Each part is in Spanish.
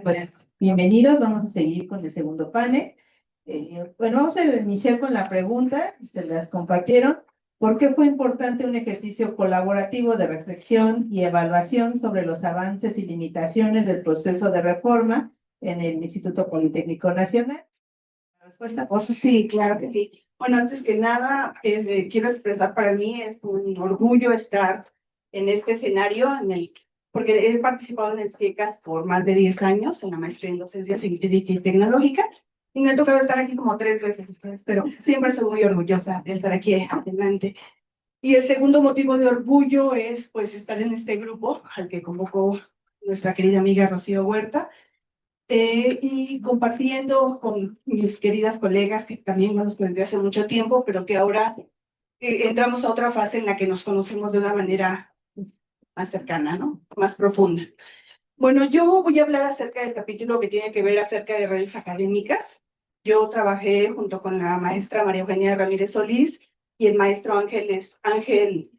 Pues bienvenidos, vamos a seguir con el segundo panel. Bueno, vamos a iniciar con la pregunta, se las compartieron. ¿Por qué fue importante un ejercicio colaborativo de reflexión y evaluación sobre los avances y limitaciones del proceso de reforma en el Instituto Politécnico Nacional? La respuesta, por favor. Sí, claro que sí. Bueno, antes que nada, quiero expresar para mí es un orgullo estar en este escenario, porque he participado en el CIECAS por más de 10 años, en la maestría en docencia científica y tecnológica, y me ha tocado estar aquí como 3 veces después, pero siempre soy muy orgullosa de estar aquí adelante. Y el segundo motivo de orgullo es pues estar en este grupo al que convocó nuestra querida amiga Rocío Huerta, y compartiendo con mis queridas colegas que también conozco desde hace mucho tiempo, pero que ahora entramos a otra fase en la que nos conocemos de una manera más cercana, ¿no? Más profunda. Bueno, yo voy a hablar acerca del capítulo que tiene que ver acerca de redes académicas. Yo trabajé junto con la maestra María Eugenia Ramírez Solís y el maestro Ángel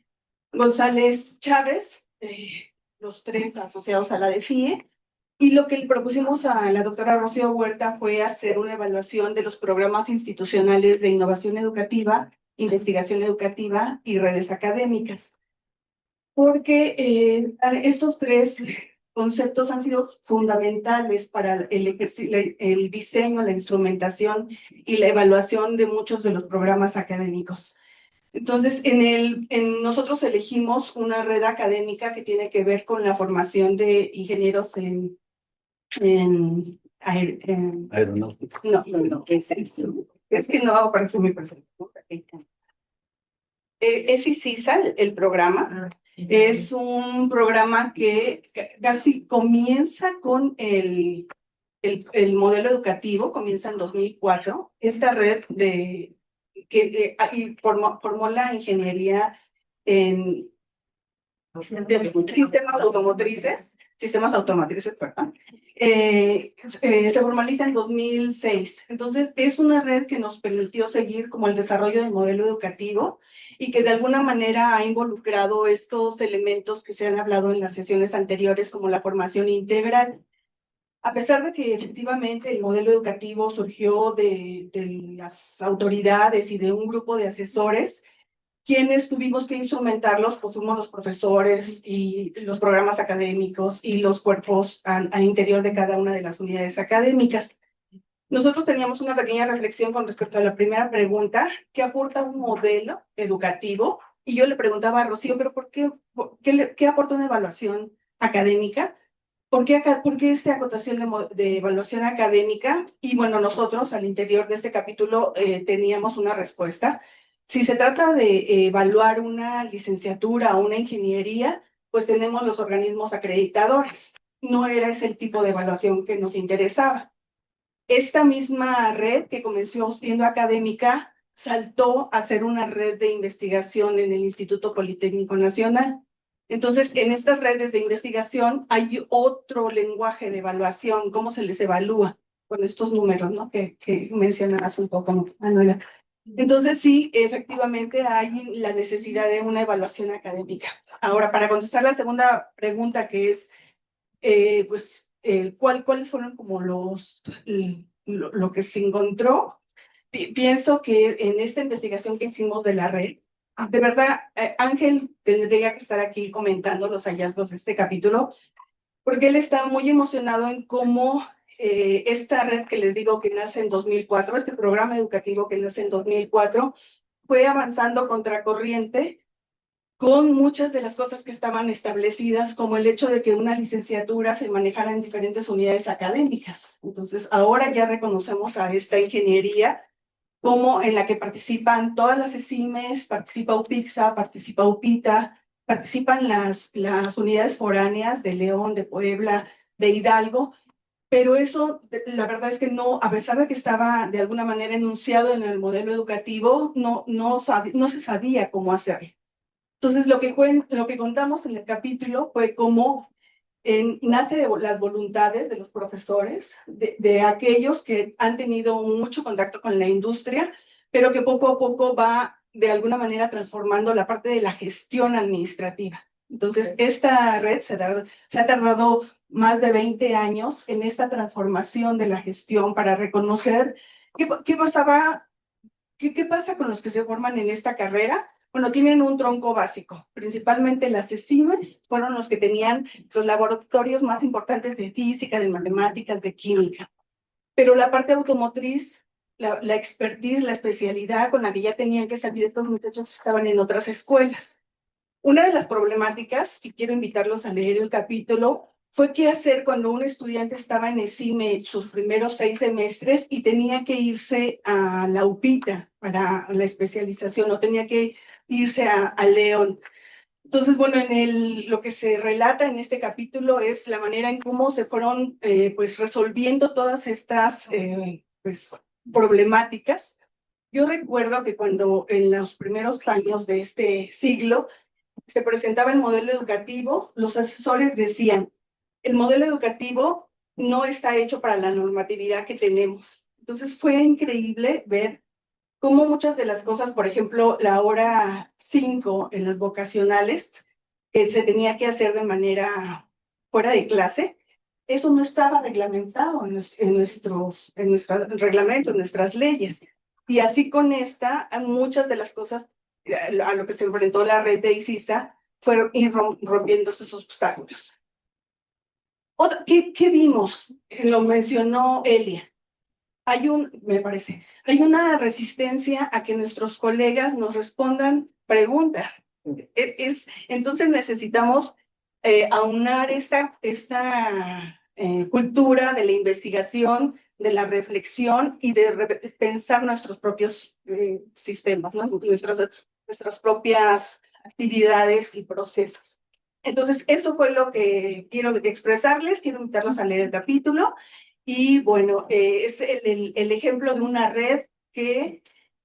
González Chávez, los tres asociados a la DEFIE. Y lo que le propusimos a la doctora Rocío Huerta fue hacer una evaluación de los programas institucionales de innovación educativa, investigación educativa y redes académicas. Porque estos tres conceptos han sido fundamentales para el diseño, la instrumentación y la evaluación de muchos de los programas académicos. Entonces, nosotros elegimos una red académica que tiene que ver con la formación de ingenieros Aeronáutica. No, es que no aparece muy presente. Es ICISA, el programa. Es un programa que casi comienza con el modelo educativo, comienza en 2004. Esta red formó la ingeniería en sistemas automotrices, perdón. Se formaliza en 2006. Entonces, es una red que nos permitió seguir como el desarrollo del modelo educativo y que de alguna manera ha involucrado estos elementos que se han hablado en las sesiones anteriores, como la formación integral. A pesar de que efectivamente el modelo educativo surgió de las autoridades y de un grupo de asesores, quienes tuvimos que instrumentarlos, pues somos los profesores y los programas académicos y los cuerpos al interior de cada una de las unidades académicas. Nosotros teníamos una pequeña reflexión con respecto a la primera pregunta, ¿qué aporta un modelo educativo? Y yo le preguntaba a Rocío, ¿pero qué aporta una evaluación académica? ¿Por qué esta acotación de evaluación académica? Y bueno, nosotros al interior de este capítulo teníamos una respuesta. Si se trata de evaluar una licenciatura o una ingeniería, pues tenemos los organismos acreditadores. No era ese el tipo de evaluación que nos interesaba. Esta misma red que comenzó siendo académica saltó a ser una red de investigación en el Instituto Politécnico Nacional. Entonces, en estas redes de investigación hay otro lenguaje de evaluación, cómo se les evalúa con estos números, ¿no? que mencionabas un poco, Manuela. Entonces, sí, efectivamente hay la necesidad de una evaluación académica. Ahora, para contestar la segunda pregunta, que es, ¿cuáles fueron como lo que se encontró? Pienso que en esta investigación que hicimos de la red, de verdad, Ángel tendría que estar aquí comentando los hallazgos de este capítulo, porque él está muy emocionado en cómo esta red que les digo que nace en 2004, este programa educativo que nace en 2004, fue avanzando contracorriente con muchas de las cosas que estaban establecidas, como el hecho de que una licenciatura se manejara en diferentes unidades académicas. Entonces, ahora ya reconocemos a esta ingeniería como en la que participan todas las ESIMES, participa UPIXA, participa UPITA, participan las unidades foráneas de León, de Puebla, de Hidalgo, pero eso, la verdad es que no, a pesar de que estaba de alguna manera enunciado en el modelo educativo, no se sabía cómo hacerlo. Entonces, lo que contamos en el capítulo fue cómo nace de las voluntades de los profesores, de aquellos que han tenido mucho contacto con la industria, pero que poco a poco va de alguna manera transformando la parte de la gestión administrativa. Entonces, esta red se ha tardado más de 20 años en esta transformación de la gestión para reconocer qué pasaba, qué pasa con los que se forman en esta carrera. Bueno, tienen un tronco básico, principalmente las ESIMES fueron los que tenían los laboratorios más importantes de física, de matemáticas, de química. Pero la parte automotriz, la expertise, la especialidad con la que ya tenían que salir estos muchachos estaban en otras escuelas. Una de las problemáticas, y quiero invitarlos a leer el capítulo, fue qué hacer cuando un estudiante estaba en ESIME sus primeros 6 semestres y tenía que irse a la UPITA para la especialización, o tenía que irse a León. Entonces, bueno, lo que se relata en este capítulo es la manera en cómo se fueron pues resolviendo todas estas pues, problemáticas. Yo recuerdo que cuando en los primeros años de este siglo se presentaba el modelo educativo, los asesores decían, el modelo educativo no está hecho para la normatividad que tenemos. Entonces fue increíble ver cómo muchas de las cosas, por ejemplo, la hora 5 en las vocacionales, que se tenía que hacer de manera fuera de clase, eso no estaba reglamentado en nuestros reglamentos, en nuestras leyes. Y así con esta, muchas de las cosas a lo que se enfrentó la red de ICISA fueron ir rompiendo esos obstáculos. ¿Qué vimos? Lo mencionó Elia. Me parece, hay una resistencia a que nuestros colegas nos respondan preguntas. Entonces necesitamos aunar esta cultura de la investigación, de la reflexión y de pensar nuestros propios sistemas, ¿no? Nuestras propias actividades y procesos. Entonces, eso fue lo que quiero expresarles, quiero invitarlos a leer el capítulo. Y bueno, es el ejemplo de una red que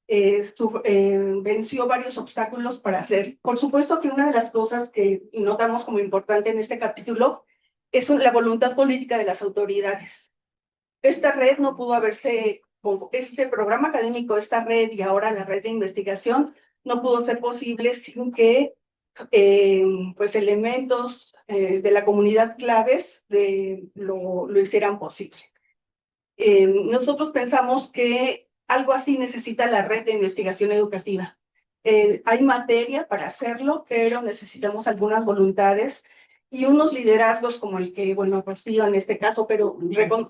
venció varios obstáculos para hacer. Por supuesto que una de las cosas que notamos como importante en este capítulo es la voluntad política de las autoridades. Esta red no pudo haberse, este programa académico, esta red y ahora la red de investigación, no pudo ser posible sin que pues elementos de la comunidad claves lo hicieran posible. Nosotros pensamos que algo así necesita la red de investigación educativa. Hay materia para hacerlo, pero necesitamos algunas voluntades y unos liderazgos como el que, bueno, Rocío en este caso, pero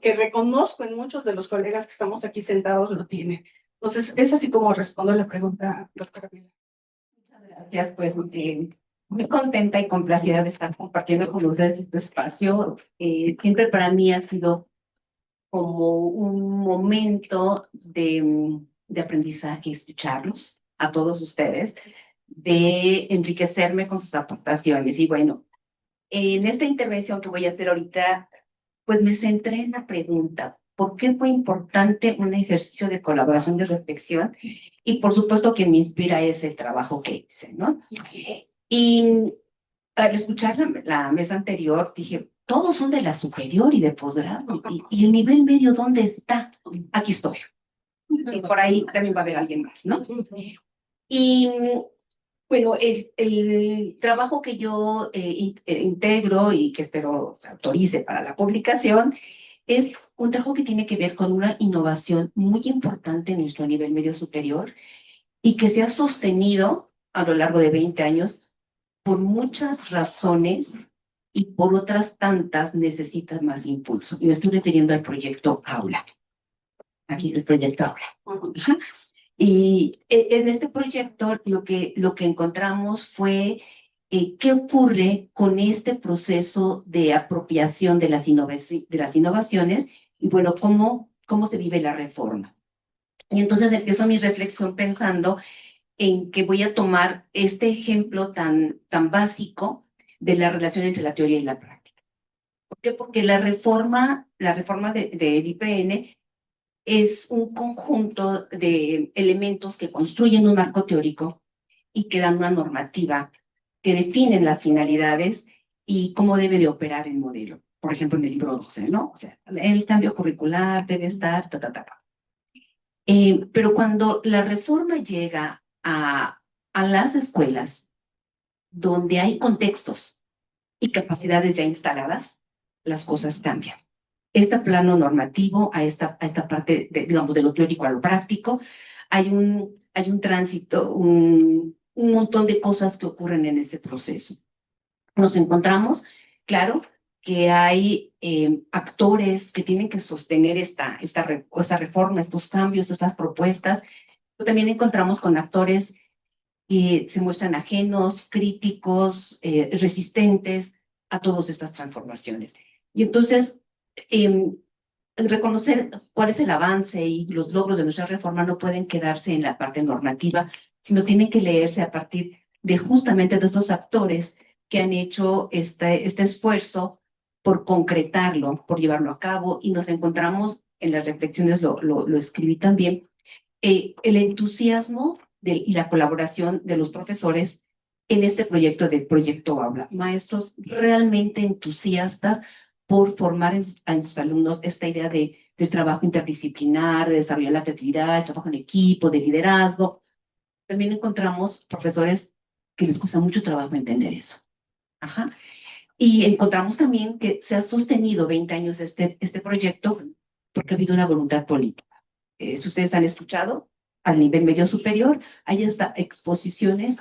que reconozco en muchos de los colegas que estamos aquí sentados lo tienen. Entonces, es así como respondo a la pregunta, doctora Mila. Muchas gracias, pues muy contenta y complacida de estar compartiendo con ustedes este espacio. Siempre para mí ha sido como un momento de aprendizaje, escucharlos a todos ustedes, de enriquecerme con sus aportaciones. Y bueno, en esta intervención que voy a hacer ahorita, pues me centré en la pregunta, ¿por qué fue importante un ejercicio de colaboración, de reflexión? Y por supuesto que me inspira ese trabajo que hice, ¿no? Y al escuchar la mesa anterior, dije, todos son de la superior y de posgrado. ¿Y el nivel medio dónde está? Aquí estoy. Y por ahí también va a haber alguien más, ¿no? Y bueno, el trabajo que yo integro y que espero se autorice para la publicación es un trabajo que tiene que ver con una innovación muy importante en nuestro nivel medio superior y que se ha sostenido a lo largo de 20 años por muchas razones y por otras tantas necesitas más impulso. Y me estoy refiriendo al proyecto Aula. Aquí el proyecto Aula. Ajá. Y en este proyecto lo que encontramos fue qué ocurre con este proceso de apropiación de las innovaciones y bueno, cómo se vive la reforma. Y entonces empiezo mi reflexión pensando en que voy a tomar este ejemplo tan básico de la relación entre la teoría y la práctica. ¿Por qué? Porque la reforma del IPN es un conjunto de elementos que construyen un marco teórico y que dan una normativa que definen las finalidades y cómo debe de operar el modelo. Por ejemplo, en el libro 12, ¿no? O sea, el cambio curricular debe estar, pero cuando la reforma llega a las escuelas donde hay contextos y capacidades ya instaladas, las cosas cambian. Este plano normativo a esta parte, digamos, de lo teórico a lo práctico, hay un tránsito, un montón de cosas que ocurren en ese proceso. Nos encontramos, claro, que hay actores que tienen que sostener esta reforma, estos cambios, estas propuestas. Pero también encontramos con actores que se muestran ajenos, críticos, resistentes a todas estas transformaciones. Y entonces, reconocer cuál es el avance y los logros de nuestra reforma no pueden quedarse en la parte normativa, sino tienen que leerse a partir de justamente de estos actores que han hecho este esfuerzo por concretarlo, por llevarlo a cabo, y nos encontramos en las reflexiones, lo escribí también, el entusiasmo y la colaboración de los profesores en este proyecto del Proyecto Aula. Maestros realmente entusiastas por formar en sus alumnos esta idea del trabajo interdisciplinar, de desarrollar la creatividad, el trabajo en equipo, de liderazgo. También encontramos profesores que les cuesta mucho trabajo entender eso. Ajá. Y encontramos también que se ha sostenido 20 años este proyecto porque ha habido una voluntad política. Si ustedes han escuchado, al nivel medio superior, hay hasta exposiciones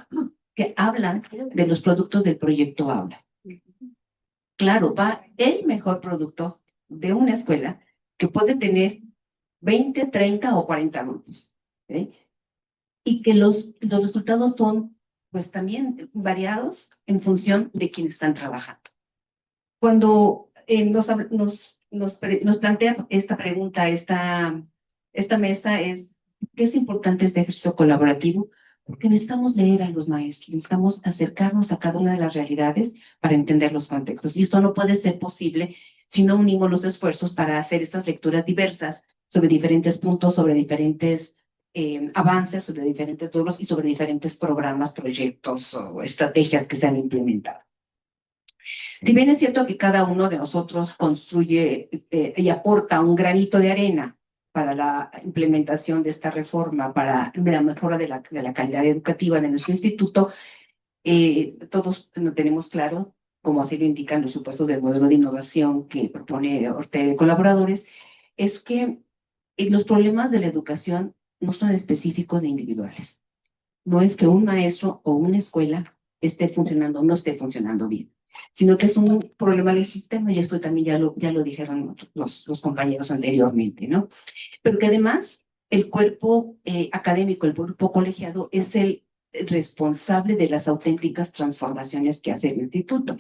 que hablan de los productos del Proyecto Aula. Claro, va el mejor producto de una escuela que puede tener 20, 30 o 40 grupos. ¿Sí? Y que los resultados son, pues, también variados en función de quienes están trabajando. Cuando nos plantea esta pregunta, esta mesa es, ¿qué es importante este ejercicio colaborativo? Porque necesitamos leer a los maestros, necesitamos acercarnos a cada una de las realidades para entender los contextos. Y esto no puede ser posible si no unimos los esfuerzos para hacer estas lecturas diversas sobre diferentes puntos, sobre diferentes avances, sobre diferentes logros y sobre diferentes programas, proyectos o estrategias que se han implementado. Si bien es cierto que cada uno de nosotros construye y aporta un granito de arena para la implementación de esta reforma, para la mejora de la calidad educativa de nuestro instituto, todos no tenemos claro, como así lo indican los supuestos del modelo de innovación que propone Ortega y colaboradores, es que los problemas de la educación no son específicos de individuales. No es que un maestro o una escuela esté funcionando o no esté funcionando bien, sino que es un problema del sistema, y esto también ya lo dijeron los compañeros anteriormente, ¿no? Pero que además el cuerpo académico, el cuerpo colegiado, es el responsable de las auténticas transformaciones que hace el instituto.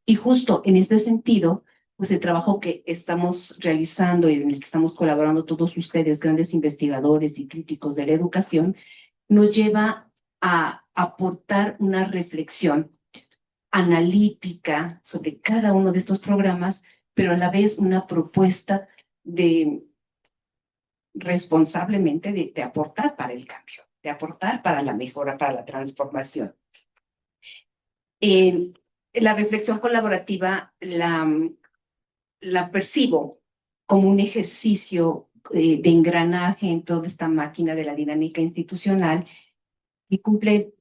Y justo en este sentido, pues el trabajo que estamos realizando y en el que estamos colaborando todos ustedes, grandes investigadores y críticos de la educación, nos lleva a aportar una reflexión analítica sobre cada uno de estos programas, pero a la vez una propuesta de responsablemente de aportar para el cambio, de aportar para la mejora, para la transformación. La reflexión colaborativa la percibo como un ejercicio de engranaje en toda esta máquina de la dinámica institucional y cumple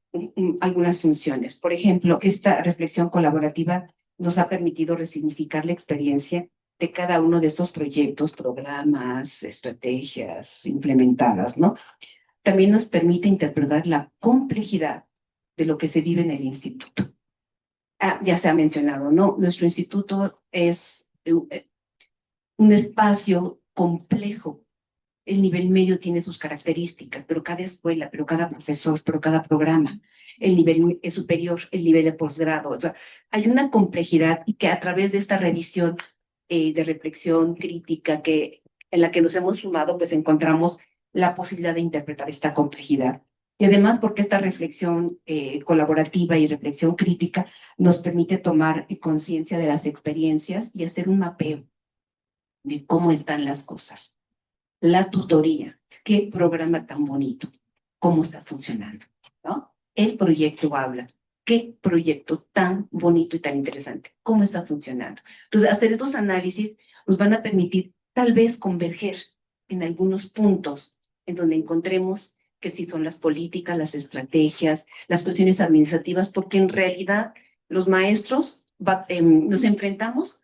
algunas funciones. Por ejemplo, esta reflexión colaborativa nos ha permitido resignificar la experiencia de cada uno de estos proyectos, programas, estrategias implementadas, ¿no? También nos permite interpretar la complejidad de lo que se vive en el instituto. Ya se ha mencionado, ¿no? Nuestro instituto es un espacio complejo. El nivel medio tiene sus características, pero cada escuela, pero cada profesor, pero cada programa, el nivel superior, el nivel de posgrado, o sea, hay una complejidad y que a través de esta revisión de reflexión crítica en la que nos hemos sumado, pues encontramos la posibilidad de interpretar esta complejidad. Y además porque esta reflexión colaborativa y reflexión crítica nos permite tomar conciencia de las experiencias y hacer un mapeo de cómo están las cosas. La tutoría, qué programa tan bonito, cómo está funcionando, ¿no? El proyecto habla, qué proyecto tan bonito y tan interesante, cómo está funcionando. Entonces, hacer estos análisis nos van a permitir tal vez converger en algunos puntos en donde encontremos que sí son las políticas, las estrategias, las cuestiones administrativas, porque en realidad los maestros nos enfrentamos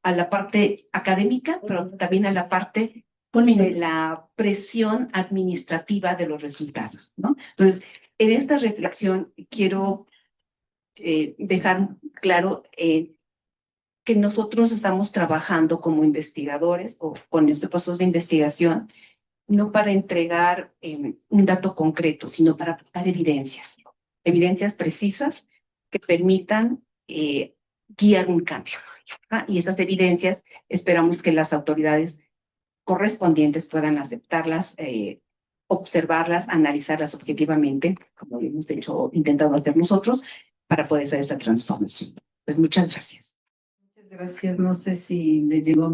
a la parte académica, pero también a la parte de la presión administrativa de los resultados, ¿no? Entonces, en esta reflexión quiero dejar claro que nosotros estamos trabajando como investigadores o con estos procesos de investigación, no para entregar un dato concreto, sino para aportar evidencias precisas que permitan guiar un cambio. Y estas evidencias esperamos que las autoridades correspondientes puedan aceptarlas, observarlas, analizarlas objetivamente, como hemos intentado hacer nosotros, para poder hacer esta transformación. Pues muchas gracias. Muchas gracias. No sé si le llegó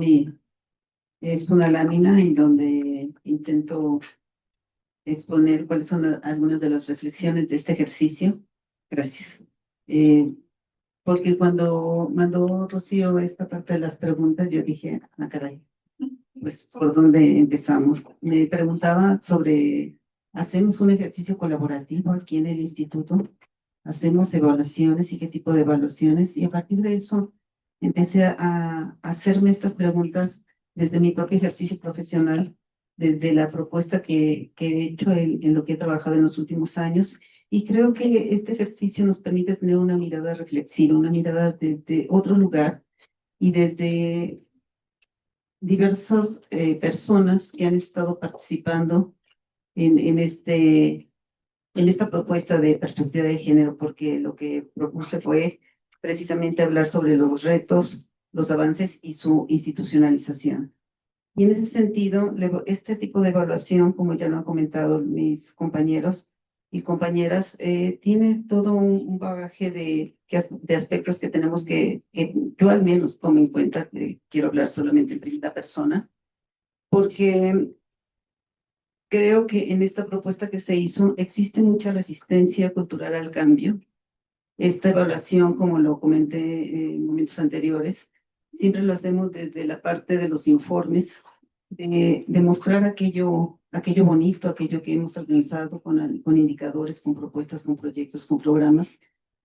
es una lámina en donde intento exponer cuáles son algunas de las reflexiones de este ejercicio. Gracias. Porque cuando mandó Rocío esta parte de las preguntas, yo dije, ah, caray, pues, ¿por dónde empezamos? Me preguntaba sobre, ¿hacemos un ejercicio colaborativo aquí en el instituto? ¿Hacemos evaluaciones y qué tipo de evaluaciones? Y a partir de eso empecé a hacerme estas preguntas desde mi propio ejercicio profesional, desde la propuesta que he hecho en lo que he trabajado en los últimos años. Y creo que este ejercicio nos permite tener una mirada reflexiva, una mirada desde otro lugar y desde diversas personas que han estado participando en esta propuesta de perspectiva de género, porque lo que propuse fue precisamente hablar sobre los retos, los avances y su institucionalización. Y en ese sentido, este tipo de evaluación, como ya lo han comentado mis compañeros y compañeras, tiene todo un bagaje de aspectos que tenemos que yo al menos tomo en cuenta, quiero hablar solamente en primera persona, porque creo que en esta propuesta que se hizo existe mucha resistencia cultural al cambio. Esta evaluación, como lo comenté en momentos anteriores, siempre lo hacemos desde la parte de los informes, de mostrar aquello bonito, aquello que hemos alcanzado con indicadores, con propuestas, con proyectos, con programas.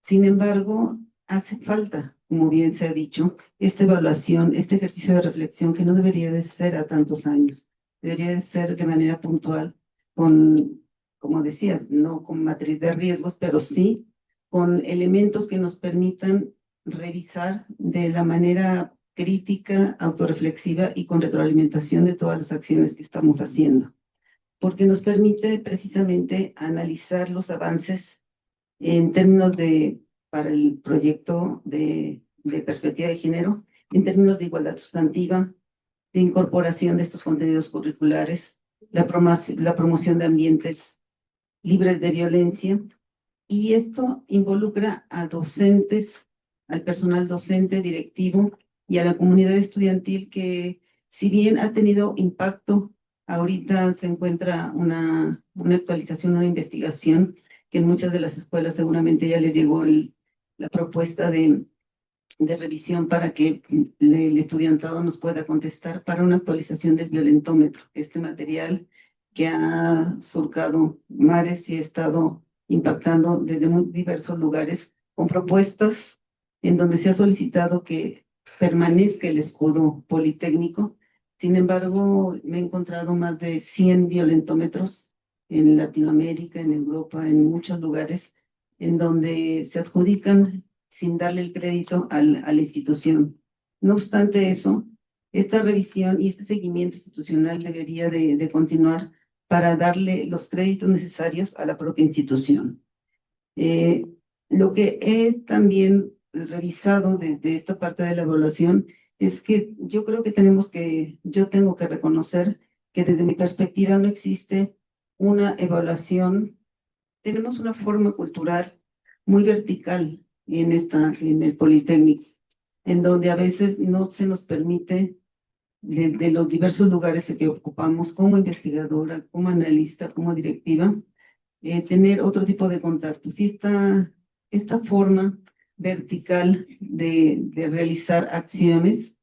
Sin embargo, hace falta, como bien se ha dicho, esta evaluación, este ejercicio de reflexión que no debería de ser a tantos años, debería de ser de manera puntual, como decías, no con matriz de riesgos, pero sí con elementos que nos permitan revisar de la manera crítica, autorreflexiva y con retroalimentación de todas las acciones que estamos haciendo, porque nos permite precisamente analizar los avances en términos para el proyecto de perspectiva de género, en términos de igualdad sustantiva, de incorporación de estos contenidos curriculares, la promoción de ambientes libres de violencia. Y esto involucra a docentes, al personal docente, directivo y a la comunidad estudiantil que, si bien ha tenido impacto, ahorita se encuentra una actualización, una investigación, que en muchas de las escuelas seguramente ya les llegó la propuesta de revisión para que el estudiantado nos pueda contestar para una actualización del violentómetro, este material que ha surcado mares y ha estado impactando desde muy diversos lugares con propuestas en donde se ha solicitado que permanezca el escudo politécnico. Sin embargo, me he encontrado más de 100 violentómetros en Latinoamérica, en Europa, en muchos lugares, en donde se adjudican sin darle el crédito a la institución. No obstante eso, esta revisión y este seguimiento institucional debería de continuar para darle los créditos necesarios a la propia institución. Lo que he también revisado desde esta parte de la evaluación es que yo creo que yo tengo que reconocer que desde mi perspectiva no existe una evaluación. Tenemos una forma cultural muy vertical en el Politécnico, en donde a veces no se nos permite, desde los diversos lugares que ocupamos como investigadora, como analista, como directiva, tener otro tipo de contactos. Y esta forma vertical de realizar acciones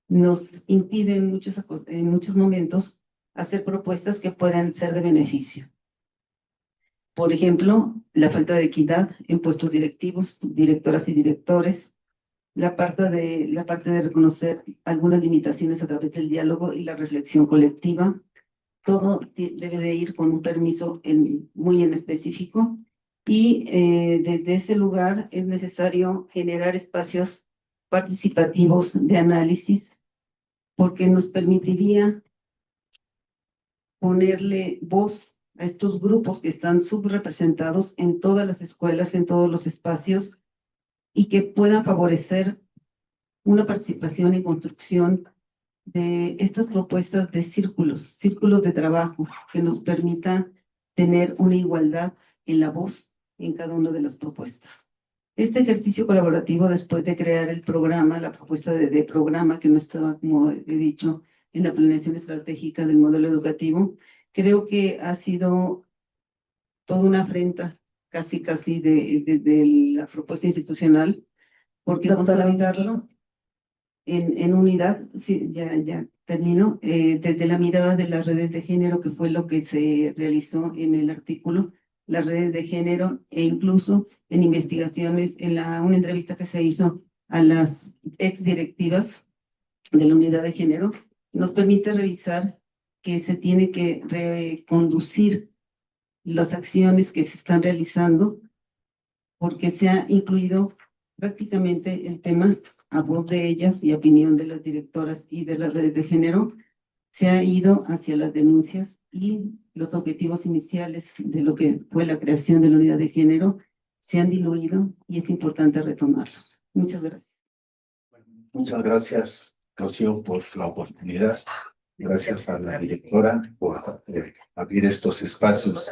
nos impide en muchos momentos hacer propuestas que puedan ser de beneficio. Por ejemplo, la falta de equidad en puestos directivos, directoras y directores, la parte de reconocer algunas limitaciones a través del diálogo y la reflexión colectiva. Todo debe de ir con un permiso muy en específico y desde ese lugar es necesario generar espacios participativos de análisis porque nos permitiría ponerle voz a estos grupos que están subrepresentados en todas las escuelas, en todos los espacios y que puedan favorecer una participación y construcción de estas propuestas de círculos de trabajo que nos permitan tener una igualdad en la voz en cada una de las propuestas. Este ejercicio colaborativo, después de crear el programa, la propuesta de programa que no estaba, como he dicho, en la planeación estratégica del modelo educativo, creo que ha sido toda una afrenta, casi de la propuesta institucional, porque consolidarlo en unidad, sí, ya termino, desde la mirada de las redes de género, que fue lo que se realizó en el artículo, las redes de género, e incluso en investigaciones, una entrevista que se hizo a las ex directivas de la unidad de género, nos permite revisar que se tiene que reconducir las acciones que se están realizando, porque se ha incluido prácticamente el tema a voz de ellas y opinión de las directoras y de las redes de género, se ha ido hacia las denuncias y los objetivos iniciales de lo que fue la creación de la unidad de género se han diluido y es importante retomarlos. Muchas gracias. Muchas gracias, Rocío, por la oportunidad. Gracias a la directora por abrir estos espacios.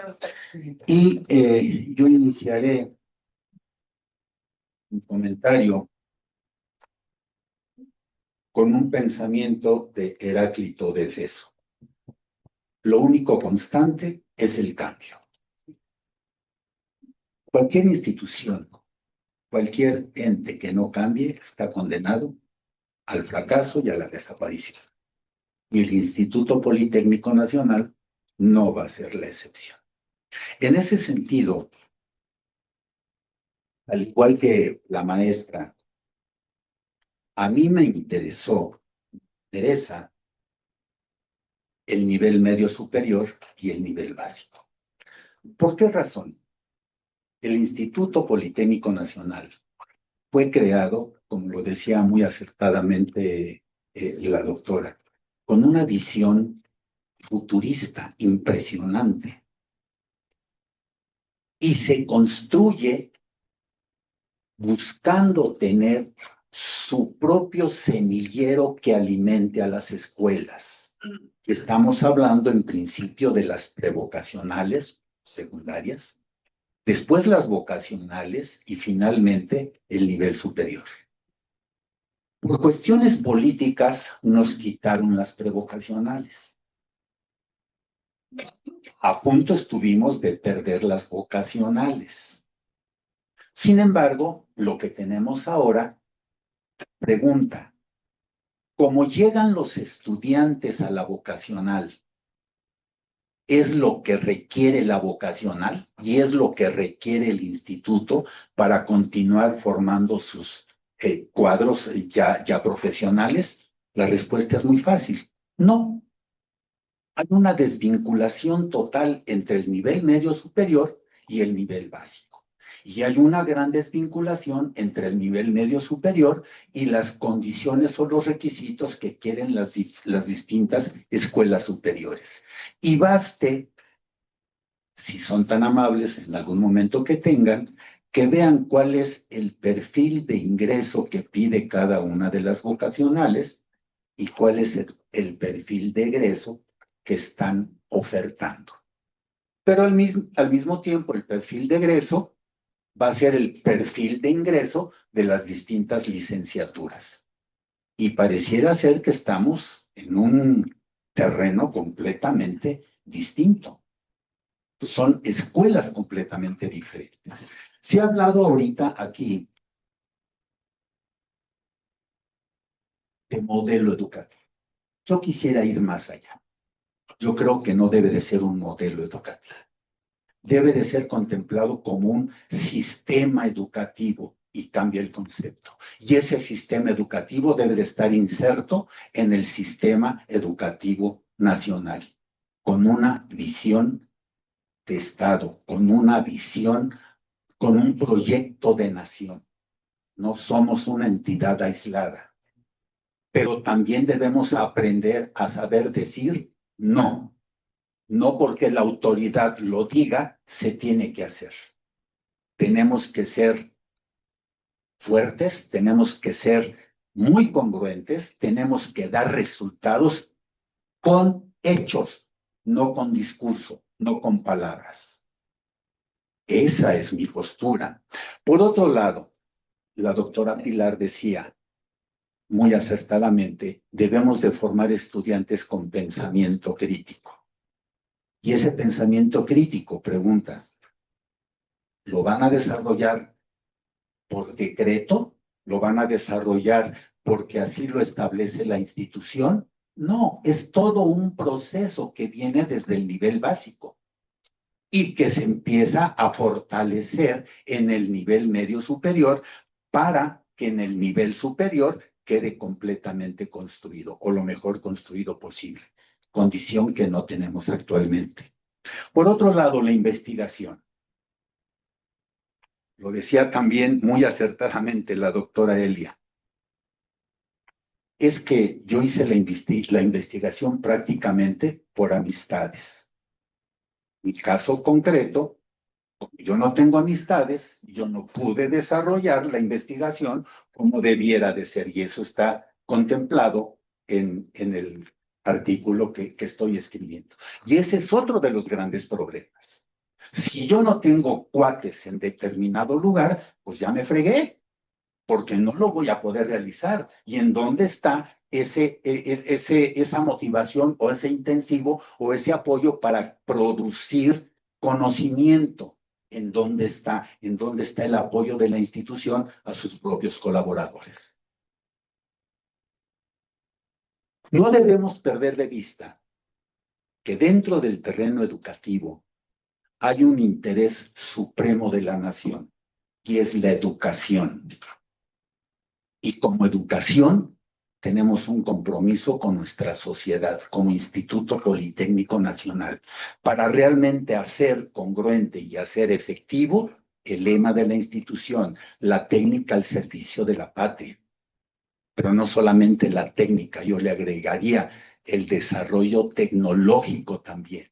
Y yo iniciaré un comentario con un pensamiento de Heráclito de Éfeso. Lo único constante es el cambio. Cualquier institución, cualquier ente que no cambie está condenado al fracaso y a la desaparición. Y el Instituto Politécnico Nacional no va a ser la excepción. En ese sentido, al igual que la maestra, a mí me interesa el nivel medio superior y el nivel básico. ¿Por qué razón? El Instituto Politécnico Nacional fue creado, como lo decía muy acertadamente la doctora, con una visión futurista impresionante. Y se construye buscando tener su propio semillero que alimente a las escuelas. Estamos hablando en principio de las prevocacionales secundarias, después las vocacionales y finalmente el nivel superior. Por cuestiones políticas nos quitaron las prevocacionales. A punto estuvimos de perder las vocacionales. Sin embargo, lo que tenemos ahora pregunta, ¿cómo llegan los estudiantes a la vocacional? ¿Es lo que requiere la vocacional y es lo que requiere el instituto para continuar formando sus cuadros ya profesionales? La respuesta es muy fácil. No. Hay una desvinculación total entre el nivel medio superior y el nivel básico. Y hay una gran desvinculación entre el nivel medio superior y las condiciones o los requisitos que quieren las distintas escuelas superiores. Y baste, si son tan amables en algún momento que tengan, que vean cuál es el perfil de ingreso que pide cada una de las vocacionales y cuál es el perfil de egreso que están ofertando. Pero al mismo tiempo, el perfil de egreso va a ser el perfil de ingreso de las distintas licenciaturas. Y pareciera ser que estamos en un terreno completamente distinto. Son escuelas completamente diferentes. Se ha hablado ahorita aquí de modelo educativo. Yo quisiera ir más allá. Yo creo que no debe de ser un modelo educativo. Debe de ser contemplado como un sistema educativo y cambia el concepto. Y ese sistema educativo debe de estar inserto en el sistema educativo nacional, con una visión de Estado, con una visión, con un proyecto de nación. No somos una entidad aislada, pero también debemos aprender a saber decir no. No porque la autoridad lo diga, se tiene que hacer. Tenemos que ser fuertes, tenemos que ser muy congruentes, tenemos que dar resultados con hechos, no con discurso, no con palabras. Esa es mi postura. Por otro lado, la doctora Pilar decía muy acertadamente, debemos de formar estudiantes con pensamiento crítico. Y ese pensamiento crítico, pregunta, ¿lo van a desarrollar por decreto? ¿Lo van a desarrollar porque así lo establece la institución? No, es todo un proceso que viene desde el nivel básico y que se empieza a fortalecer en el nivel medio superior para que en el nivel superior quede completamente construido o lo mejor construido posible, condición que no tenemos actualmente. Por otro lado, la investigación. Lo decía también muy acertadamente la doctora Elia. Es que yo hice la investigación prácticamente por amistades. Mi caso concreto, yo no tengo amistades, yo no pude desarrollar la investigación como debiera de ser, y eso está contemplado en el artículo que estoy escribiendo. Y ese es otro de los grandes problemas. Si yo no tengo cuates en determinado lugar, pues ya me fregué, porque no lo voy a poder realizar. ¿Y en dónde está esa motivación o ese intensivo o ese apoyo para producir conocimiento? ¿En dónde está? ¿En dónde está el apoyo de la institución a sus propios colaboradores? No debemos perder de vista que dentro del terreno educativo hay un interés supremo de la nación, y es la educación. Y como educación tenemos un compromiso con nuestra sociedad, como Instituto Politécnico Nacional, para realmente hacer congruente y hacer efectivo el lema de la institución, la técnica al servicio de la patria. Pero no solamente la técnica, yo le agregaría el desarrollo tecnológico también.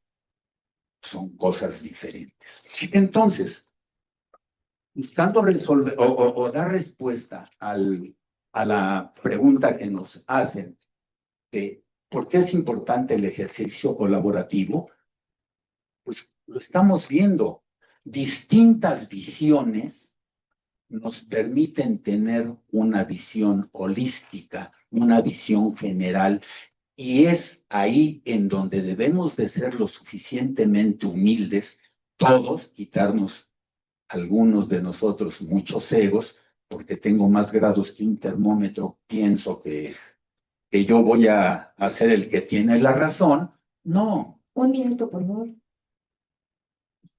Son cosas diferentes. Entonces, buscando resolver o dar respuesta a la pregunta que nos hacen de por qué es importante el ejercicio colaborativo, pues lo estamos viendo. Distintas visiones nos permiten tener una visión holística, una visión general, y es ahí en donde debemos de ser lo suficientemente humildes, todos, quitarnos algunos de nosotros muchos egos, porque tengo más grados que un termómetro, pienso que yo voy a ser el que tiene la razón. No. Un minuto, por favor.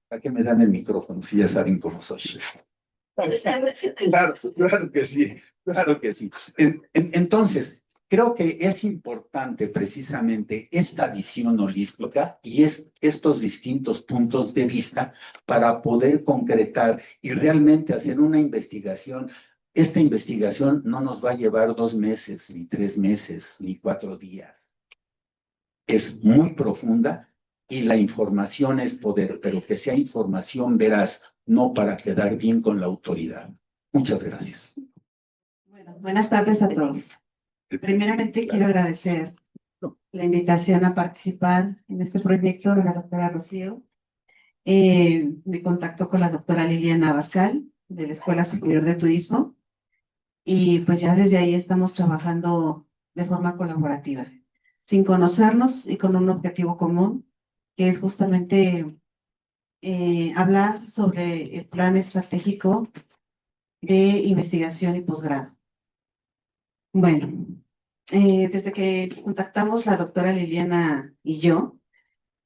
¿Para qué me dan el micrófono si ya saben cómo soy? Claro que sí, claro que sí. Entonces, creo que es importante precisamente esta visión holística y estos distintos puntos de vista para poder concretar y realmente hacer una investigación. Esta investigación no nos va a llevar 2 meses, ni 3 meses, ni 4 días. Es muy profunda y la información es poder, pero que sea información veraz, no para quedar bien con la autoridad. Muchas gracias. Bueno, buenas tardes a todos. Primeramente quiero agradecer la invitación a participar en este proyecto de la doctora Rocío. Me contacto con la doctora Liliana Abascal, de la Escuela Superior de Turismo, y pues ya desde ahí estamos trabajando de forma colaborativa, sin conocernos y con un objetivo común, que es justamente hablar sobre el plan estratégico de investigación y posgrado. Bueno, desde que nos contactamos la doctora Liliana y yo,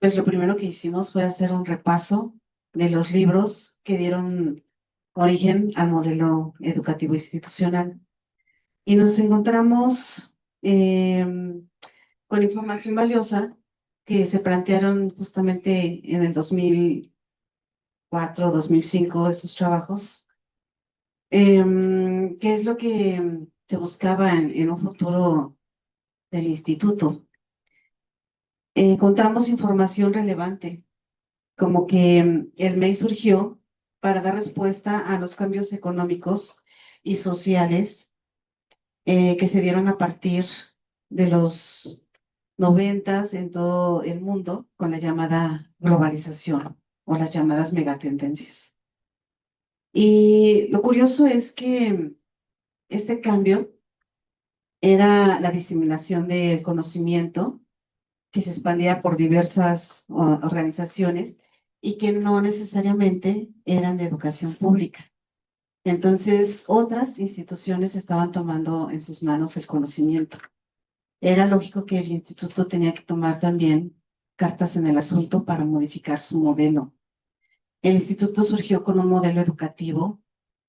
pues lo primero que hicimos fue hacer un repaso de los libros que dieron origen al modelo educativo institucional. Y nos encontramos con información valiosa que se plantearon justamente en el 2004, 2005, esos trabajos. ¿Qué es lo que se buscaba en un futuro del instituto? Encontramos información relevante, como que el MEI surgió para dar respuesta a los cambios económicos y sociales que se dieron a partir de los 90 en todo el mundo con la llamada globalización o las llamadas megatendencias. Y lo curioso es que este cambio era la diseminación del conocimiento que se expandía por diversas organizaciones y que no necesariamente eran de educación pública. Entonces, otras instituciones estaban tomando en sus manos el conocimiento. Era lógico que el instituto tenía que tomar también cartas en el asunto para modificar su modelo. El instituto surgió con un modelo educativo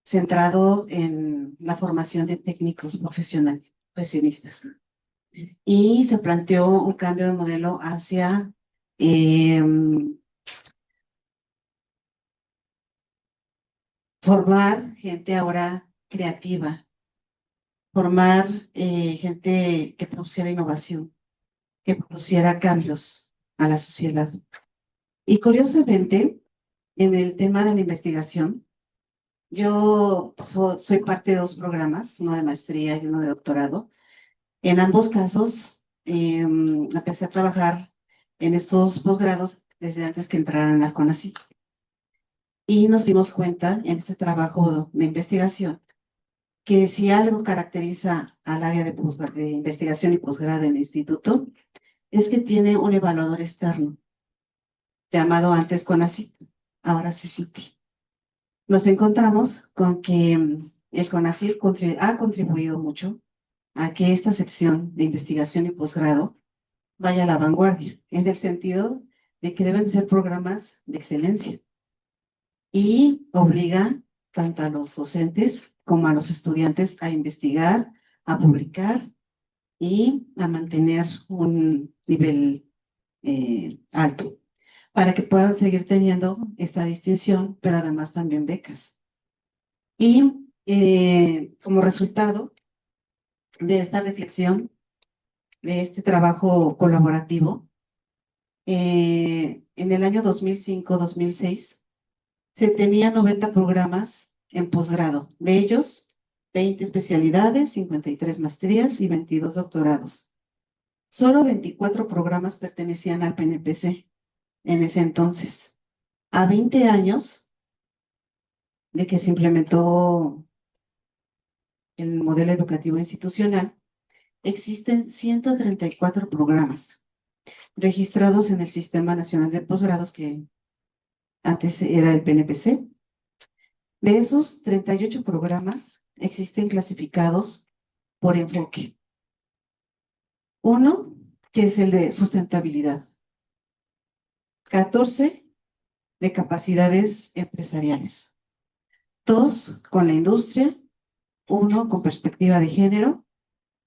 centrado en la formación de técnicos profesionales, profesionistas. Y se planteó un cambio de modelo hacia formar gente ahora creativa, formar gente que produciera innovación, que produciera cambios a la sociedad. Y curiosamente, en el tema de la investigación, yo soy parte de dos programas, uno de maestría y uno de doctorado. En ambos casos, empecé a trabajar en estos posgrados desde antes que entraran al CONACYT. Y nos dimos cuenta en este trabajo de investigación que si algo caracteriza al área de investigación y posgrado en el instituto, es que tiene un evaluador externo, llamado antes CONACYT, ahora CECITI. Nos encontramos con que el CONACYT ha contribuido mucho a que esta sección de investigación y posgrado vaya a la vanguardia, en el sentido de que deben ser programas de excelencia y obliga tanto a los docentes como a los estudiantes a investigar, a publicar y a mantener un nivel alto para que puedan seguir teniendo esta distinción, pero además también becas. Y como resultado de esta reflexión, de este trabajo colaborativo, en el año 2005-2006 se tenían 90 programas en posgrado, de ellos 20 especialidades, 53 maestrías y 22 doctorados. Solo 24 programas pertenecían al PNPC en ese entonces. A 20 años de que se implementó el modelo educativo institucional, existen 134 programas registrados en el Sistema Nacional de Posgrados, que antes era el PNPC. De esos 38 programas existen clasificados por enfoque. Uno, que es el de sustentabilidad. 14 de capacidades empresariales. 2 con la industria, 1 con perspectiva de género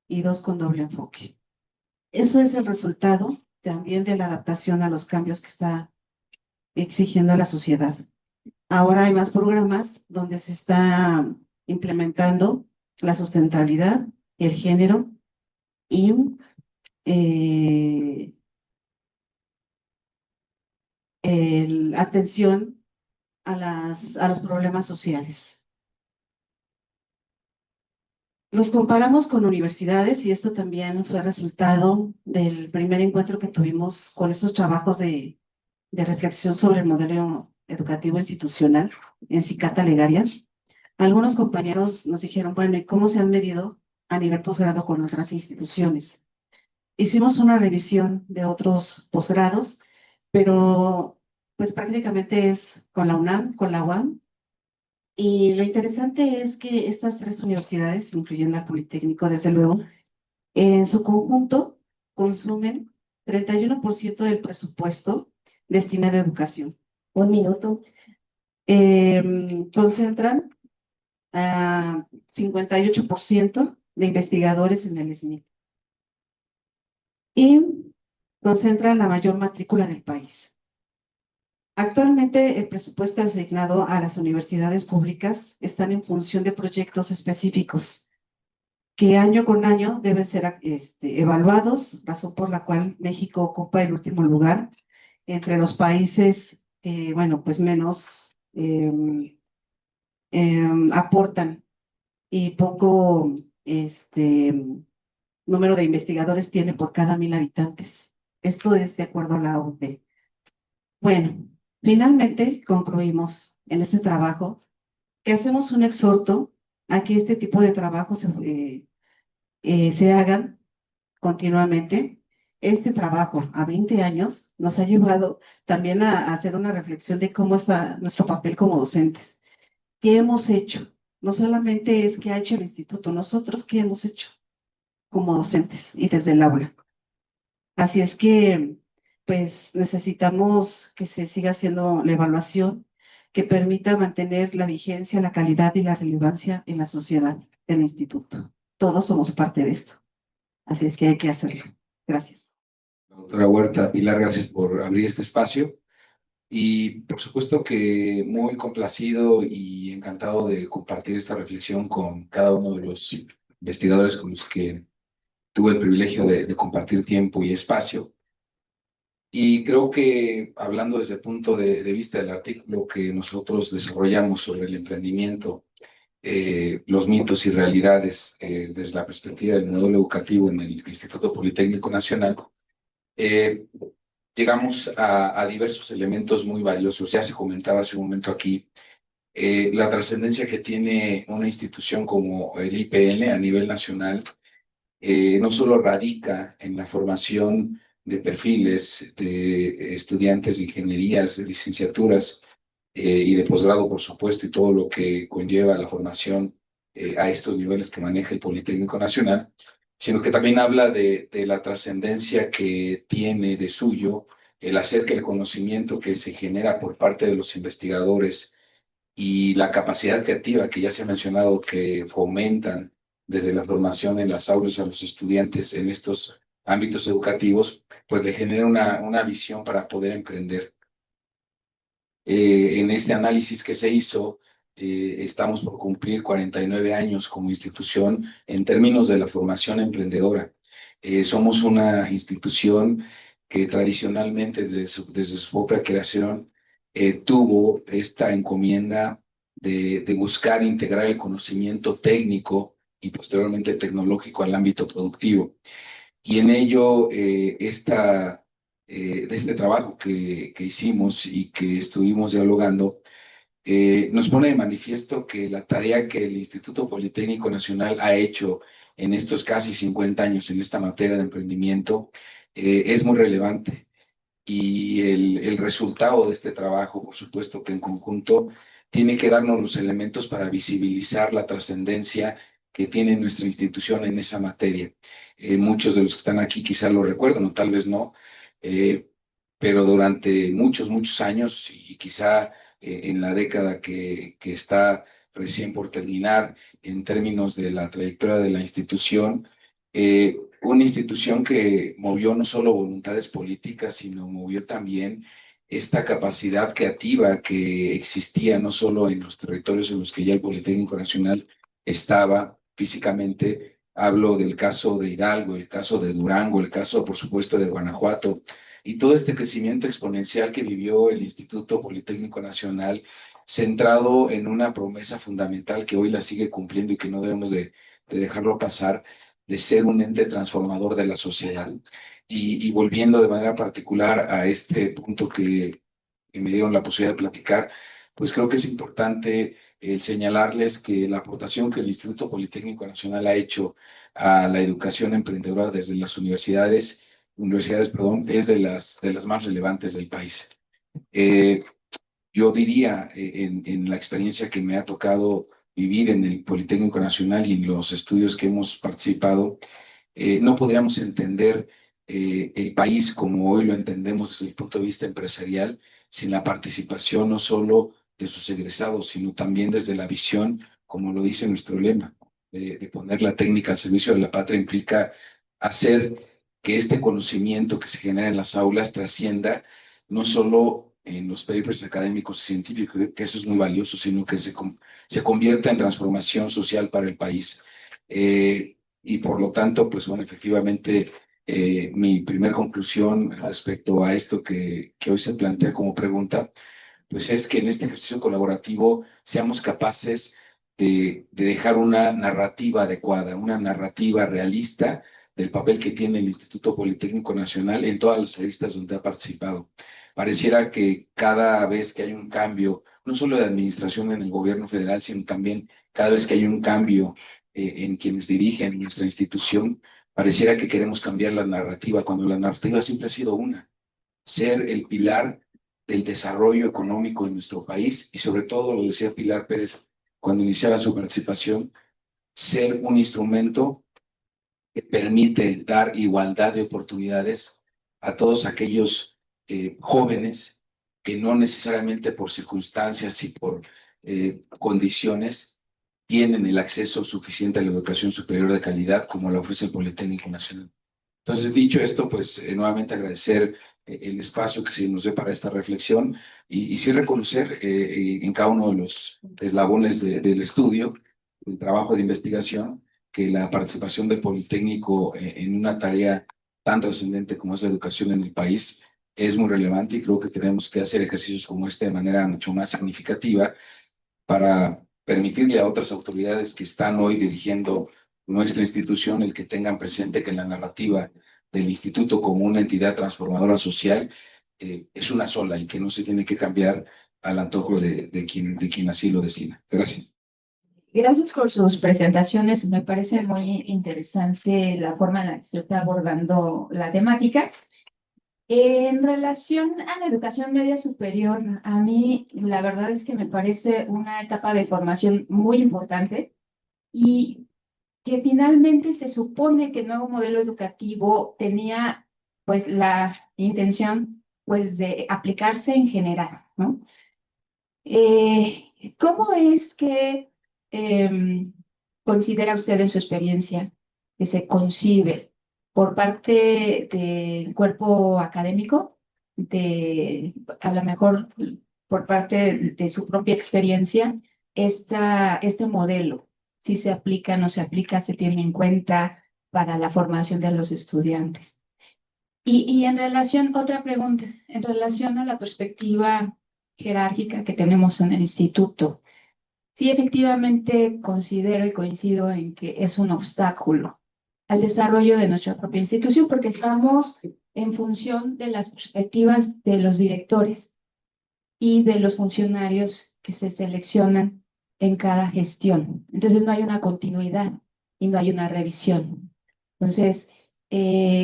y 2 con doble enfoque. Eso es el resultado también de la adaptación a los cambios que está exigiendo la sociedad. Ahora hay más programas donde se está implementando la sustentabilidad, el género y atención a los problemas sociales. Nos comparamos con universidades y esto también fue resultado del primer encuentro que tuvimos con estos trabajos de reflexión sobre el modelo educativo institucional en Cicata Legaria. Algunos compañeros nos dijeron, bueno, ¿y cómo se han medido a nivel posgrado con otras instituciones? Hicimos una revisión de otros posgrados, pero pues prácticamente es con la UNAM, con la UAM. Y lo interesante es que estas tres universidades, incluyendo al Politécnico, desde luego, en su conjunto consumen 31% del presupuesto destinado a educación. Un minuto. concentran a 58% de investigadores en el SNI y concentran la mayor matrícula del país. Actualmente, el presupuesto asignado a las universidades públicas están en función de proyectos específicos que año con año deben ser evaluados, razón por la cual México ocupa el último lugar entre los países, bueno, pues menos aportan y poco número de investigadores tiene por cada 1,000 habitantes. Esto es de acuerdo a la OCDE. Bueno, finalmente concluimos en este trabajo que hacemos un exhorto a que este tipo de trabajos se hagan continuamente. Este trabajo a 20 años nos ha llevado también a hacer una reflexión de cómo está nuestro papel como docentes. ¿Qué hemos hecho? No solamente es qué ha hecho el instituto, nosotros qué hemos hecho como docentes y desde el aula. Así es que, pues, necesitamos que se siga haciendo la evaluación que permita mantener la vigencia, la calidad y la relevancia en la sociedad del instituto. Todos somos parte de esto. Así es que hay que hacerlo. Gracias. Doctora Huerta, Pilar, gracias por abrir este espacio. Y por supuesto que muy complacido y encantado de compartir esta reflexión con cada uno de los investigadores con los que tuve el privilegio de compartir tiempo y espacio. Y creo que hablando desde el punto de vista del artículo que nosotros desarrollamos sobre el emprendimiento, los mitos y realidades desde la perspectiva del modelo educativo en el Instituto Politécnico Nacional, llegamos a diversos elementos muy valiosos. Ya se comentaba hace un momento aquí la trascendencia que tiene una institución como el IPN a nivel nacional, no solo radica en la formación de perfiles de estudiantes de ingenierías, de licenciaturas y de posgrado, por supuesto, y todo lo que conlleva la formación a estos niveles que maneja el Politécnico Nacional, sino que también habla de la trascendencia que tiene de suyo el hacer que el conocimiento que se genera por parte de los investigadores y la capacidad creativa que ya se ha mencionado que fomentan desde la formación en las aulas a los estudiantes en estos ámbitos educativos, pues le genera una visión para poder emprender. En este análisis que se hizo, estamos por cumplir 49 años como institución en términos de la formación emprendedora. Somos una institución que tradicionalmente desde su propia creación tuvo esta encomienda de buscar integrar el conocimiento técnico y posteriormente tecnológico al ámbito productivo. Y en ello, de este trabajo que hicimos y que estuvimos dialogando, nos pone de manifiesto que la tarea que el Instituto Politécnico Nacional ha hecho en estos casi 50 años en esta materia de emprendimiento es muy relevante. Y el resultado de este trabajo, por supuesto que en conjunto, tiene que darnos los elementos para visibilizar la trascendencia que tiene nuestra institución en esa materia. Muchos de los que están aquí quizás lo recuerdan o tal vez no, pero durante muchos años y quizá en la década que está recién por terminar en términos de la trayectoria de la institución, una institución que movió no solo voluntades políticas, sino movió también esta capacidad creativa que existía no solo en los territorios en los que ya el Politécnico Nacional estaba físicamente. Hablo del caso de Hidalgo, el caso de Durango, el caso, por supuesto, de Guanajuato, y todo este crecimiento exponencial que vivió el Instituto Politécnico Nacional, centrado en una promesa fundamental que hoy la sigue cumpliendo y que no debemos de dejarlo pasar, de ser un ente transformador de la sociedad. Y volviendo de manera particular a este punto que me dieron la posibilidad de platicar, pues creo que es importante señalarles que la aportación que el Instituto Politécnico Nacional ha hecho a la educación emprendedora desde las universidades, es de las más relevantes del país. Yo diría, en la experiencia que me ha tocado vivir en el Politécnico Nacional y en los estudios que hemos participado, no podríamos entender el país como hoy lo entendemos desde el punto de vista empresarial sin la participación no solo de sus egresados, sino también desde la visión, como lo dice nuestro lema, de poner la técnica al servicio de la patria, implica hacer que este conocimiento que se genera en las aulas trascienda no solo en los papers académicos y científicos, que eso es muy valioso, sino que se convierta en transformación social para el país. Y por lo tanto, pues bueno, efectivamente, mi primer conclusión respecto a esto que hoy se plantea como pregunta, pues es que en este ejercicio colaborativo seamos capaces de dejar una narrativa adecuada, una narrativa realista del papel que tiene el Instituto Politécnico Nacional en todas las revistas donde ha participado. Pareciera que cada vez que hay un cambio, no solo de administración en el gobierno federal, sino también cada vez que hay un cambio en quienes dirigen nuestra institución, pareciera que queremos cambiar la narrativa, cuando la narrativa siempre ha sido una, ser el pilar del desarrollo económico de nuestro país y sobre todo, lo decía Pilar Pérez cuando iniciaba su participación, ser un instrumento que permite dar igualdad de oportunidades a todos aquellos jóvenes que no necesariamente por circunstancias y por condiciones tienen el acceso suficiente a la educación superior de calidad como la ofrece el Politécnico Nacional. Entonces, dicho esto, pues nuevamente agradecer el espacio que se nos dé para esta reflexión y sí reconocer en cada uno de los eslabones del estudio, del trabajo de investigación, que la participación del Politécnico en una tarea tan trascendente como es la educación en el país es muy relevante y creo que tenemos que hacer ejercicios como este de manera mucho más significativa para permitirle a otras autoridades que están hoy dirigiendo nuestra institución el que tengan presente que la narrativa del instituto como una entidad transformadora social es una sola y que no se tiene que cambiar al antojo de quien así lo decida. Gracias. Gracias por sus presentaciones. Me parece muy interesante la forma en la que se está abordando la temática. En relación a la educación media superior, a mí la verdad es que me parece una etapa de formación muy importante y que finalmente se supone que el nuevo modelo educativo tenía pues la intención pues de aplicarse en general, ¿no? ¿Cómo es que considera usted en su experiencia que se concibe por parte del cuerpo académico, a lo mejor por parte de su propia experiencia, este modelo? Si se aplica, no se aplica, se tiene en cuenta para la formación de los estudiantes. Y en relación, otra pregunta, en relación a la perspectiva jerárquica que tenemos en el instituto, sí efectivamente considero y coincido en que es un obstáculo al desarrollo de nuestra propia institución porque estamos en función de las perspectivas de los directores y de los funcionarios que se seleccionan en cada gestión. Entonces no hay una continuidad y no hay una revisión. Entonces,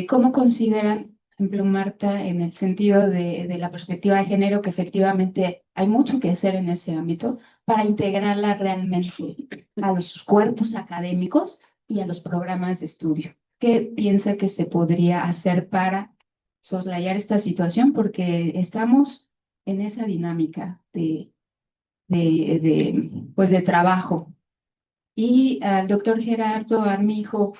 ¿cómo consideran, por ejemplo, Marta, en el sentido de la perspectiva de género, que efectivamente hay mucho que hacer en ese ámbito para integrarla realmente a los cuerpos académicos y a los programas de estudio? ¿Qué piensa que se podría hacer para soslayar esta situación? Porque estamos en esa dinámica pues de trabajo. Y al doctor Gerardo Armijo,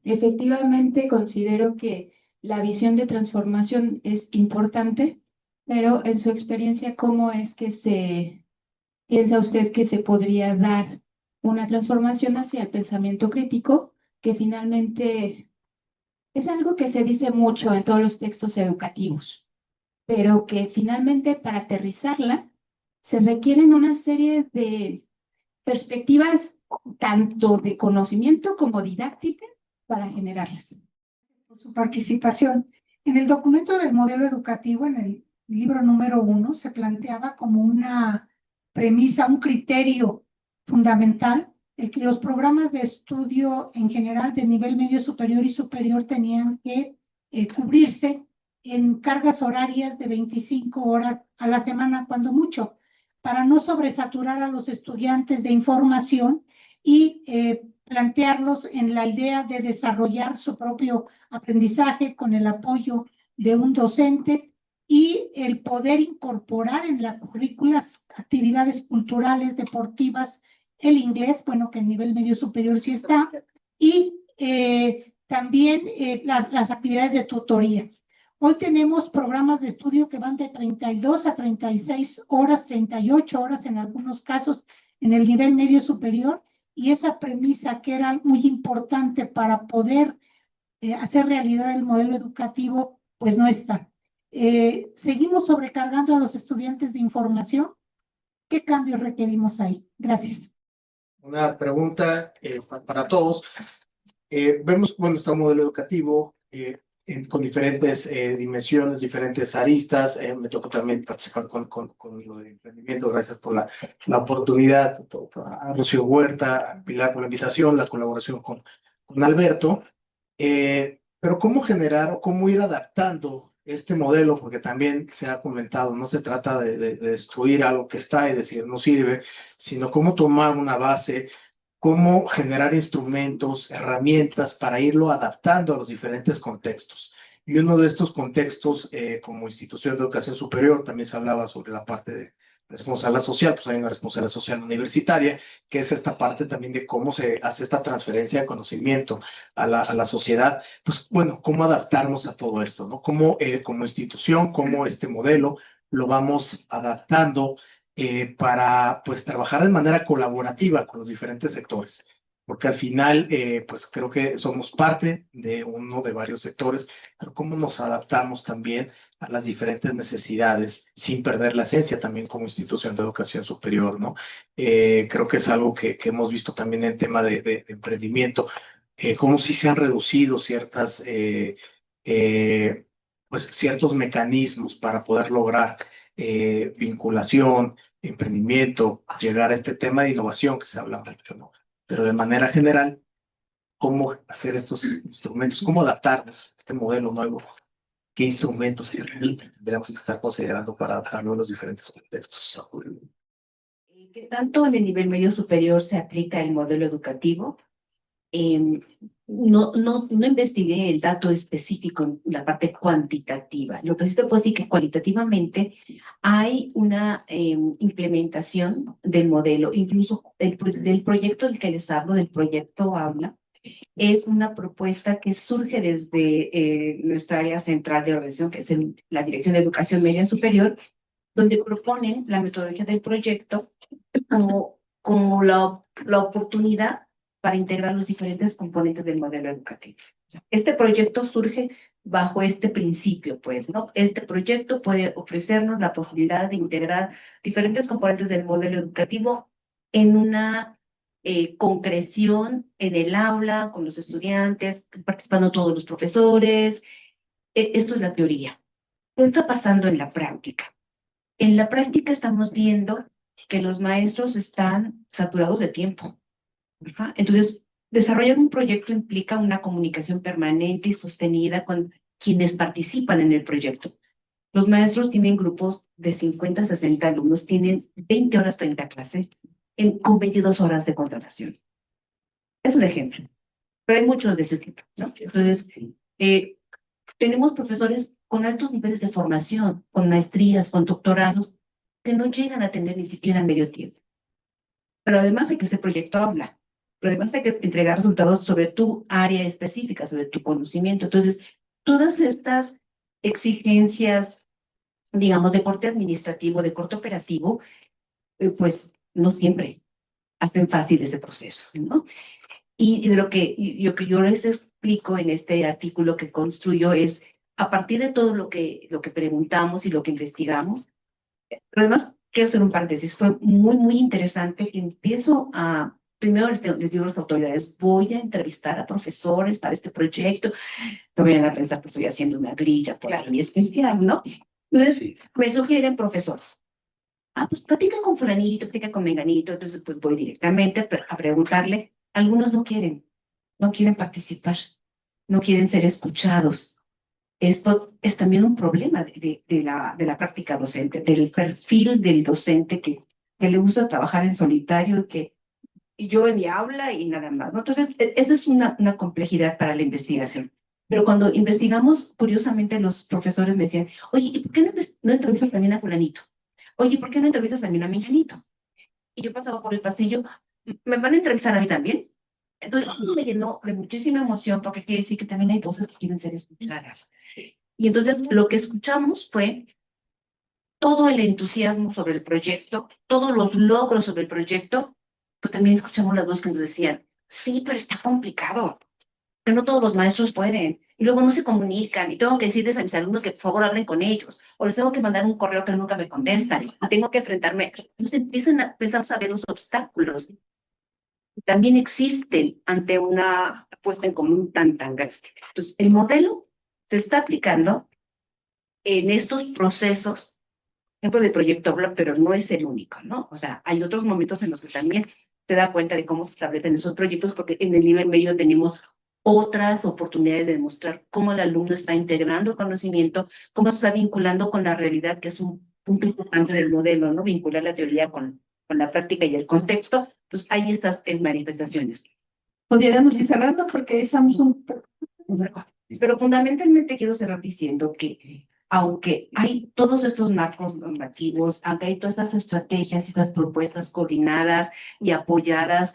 efectivamente considero que la visión de transformación es importante, pero en su experiencia, ¿cómo es que piensa usted que se podría dar una transformación hacia el pensamiento crítico, que finalmente es algo que se dice mucho en todos los textos educativos, pero que finalmente para aterrizarla se requieren una serie de perspectivas tanto de conocimiento como didáctica para generarlas? Por su participación. En el documento del modelo educativo, en el libro número 1, se planteaba como una premisa, un criterio fundamental, el que los programas de estudio en general de nivel medio superior y superior tenían que cubrirse en cargas horarias de 25 horas a la semana, cuando mucho, para no sobresaturar a los estudiantes de información y plantearlos en la idea de desarrollar su propio aprendizaje con el apoyo de un docente y el poder incorporar en la currícula actividades culturales, deportivas, el inglés, bueno, que en nivel medio superior sí está, y también las actividades de tutoría. Hoy tenemos programas de estudio que van de 32 a 36 horas, 38 horas en algunos casos en el nivel medio superior, y esa premisa que era muy importante para poder hacer realidad el modelo educativo, pues no está. Seguimos sobrecargando a los estudiantes de información. ¿Qué cambios requerimos ahí? Gracias. Una pregunta para todos. Vemos, bueno, está un modelo educativo con diferentes dimensiones, diferentes aristas. Me tocó también participar con lo de emprendimiento. Gracias por la oportunidad. A Rocío Huerta, a Pilar por la invitación, la colaboración con Alberto. Pero ¿cómo generar o cómo ir adaptando este modelo? Porque también se ha comentado, no se trata de destruir algo que está y decir no sirve, sino cómo tomar una base, cómo generar instrumentos, herramientas para irlo adaptando a los diferentes contextos. Y uno de estos contextos, como institución de educación superior, también se hablaba sobre la parte de responsabilidad social, pues hay una responsabilidad social universitaria, que es esta parte también de cómo se hace esta transferencia de conocimiento a la sociedad. Pues bueno, cómo adaptarnos a todo esto, ¿no? Cómo como institución, cómo este modelo lo vamos adaptando para pues trabajar de manera colaborativa con los diferentes sectores, porque al final pues creo que somos parte de uno de varios sectores, pero cómo nos adaptamos también a las diferentes necesidades sin perder la esencia también como institución de educación superior, ¿no? Creo que es algo que hemos visto también en tema de emprendimiento, cómo sí se han reducido pues ciertos mecanismos para poder lograr vinculación, emprendimiento, llegar a este tema de innovación que se habla mucho, ¿no? Pero de manera general, cómo hacer estos instrumentos, cómo adaptarnos a este modelo nuevo, qué instrumentos y herramientas tendríamos que estar considerando para adaptarlo a los diferentes contextos. ¿Qué tanto en el nivel medio superior se aplica el modelo educativo? No investigué el dato específico en la parte cuantitativa. Lo que sí te puedo decir que cualitativamente hay una implementación del modelo, incluso del proyecto del que les hablo, del proyecto Aula, es una propuesta que surge desde nuestra área central de organización, que es la Dirección de Educación Media Superior, donde proponen la metodología del proyecto como la oportunidad para integrar los diferentes componentes del modelo educativo. Este proyecto surge bajo este principio, pues, ¿no? Este proyecto puede ofrecernos la posibilidad de integrar diferentes componentes del modelo educativo en una concreción en el aula, con los estudiantes, participando todos los profesores. Esto es la teoría. ¿Qué está pasando en la práctica? En la práctica estamos viendo que los maestros están saturados de tiempo. Ajá. Entonces, desarrollar un proyecto implica una comunicación permanente y sostenida con quienes participan en el proyecto. Los maestros tienen grupos de 50 a 60 alumnos, tienen 20 horas 30 clases con 22 horas de contratación. Es un ejemplo, pero hay muchos de ese tipo, ¿no? Entonces, tenemos profesores con altos niveles de formación, con maestrías, con doctorados, que no llegan a tener ni siquiera medio tiempo. Pero además de que este proyecto habla, pero además hay que entregar resultados sobre tu área específica, sobre tu conocimiento. Entonces, todas estas exigencias, digamos, de corte administrativo, de corte operativo, pues no siempre hacen fácil ese proceso, ¿no? Y de lo que yo les explico en este artículo que construyo es, a partir de todo lo que preguntamos y lo que investigamos, pero además quiero hacer un paréntesis, fue muy interesante que empiezo a, primero les digo a las autoridades, voy a entrevistar a profesores para este proyecto, no vayan a pensar que estoy haciendo una grilla por ahí especial, ¿no? Entonces, me sugieren profesores. Pues platica con fulanito, platica con menganito, entonces pues voy directamente a preguntarle. Algunos no quieren participar, no quieren ser escuchados. Esto es también un problema de la práctica docente, del perfil del docente que le gusta trabajar en solitario, y yo en mi aula y nada más, ¿no? Entonces, esta es una complejidad para la investigación. Pero cuando investigamos, curiosamente los profesores me decían, oye, ¿y por qué no entrevistas también a fulanito? Oye, ¿por qué no entrevistas también a menganito? Y yo pasaba por el pasillo, ¿me van a entrevistar a mí también? Entonces eso me llenó de muchísima emoción porque quiere decir que también hay voces que quieren ser escuchadas. Y entonces lo que escuchamos fue todo el entusiasmo sobre el proyecto, todos los logros sobre el proyecto, pero también escuchamos las voces que nos decían, sí, pero está complicado, que no todos los maestros pueden, y luego no se comunican, y tengo que decirles a mis alumnos que por favor hablen con ellos, o les tengo que mandar un correo que nunca me contestan, o tengo que enfrentarme. Entonces empezamos a ver los obstáculos que también existen ante una puesta en común tan grande. Entonces, el modelo se está aplicando en estos procesos, ejemplo del proyecto Block, pero no es el único, ¿no? O sea, hay otros momentos en los que también se da cuenta de cómo se establecen esos proyectos, porque en el nivel medio tenemos otras oportunidades de demostrar cómo el alumno está integrando el conocimiento, cómo se está vinculando con la realidad, que es un punto importante del modelo, ¿no? Vincular la teoría con la práctica y el contexto. Pues hay estas manifestaciones. Podríamos ir cerrando porque estamos un poco. Pero fundamentalmente quiero cerrar diciendo que aunque hay todos estos marcos normativos, aunque hay todas estas estrategias, estas propuestas coordinadas y apoyadas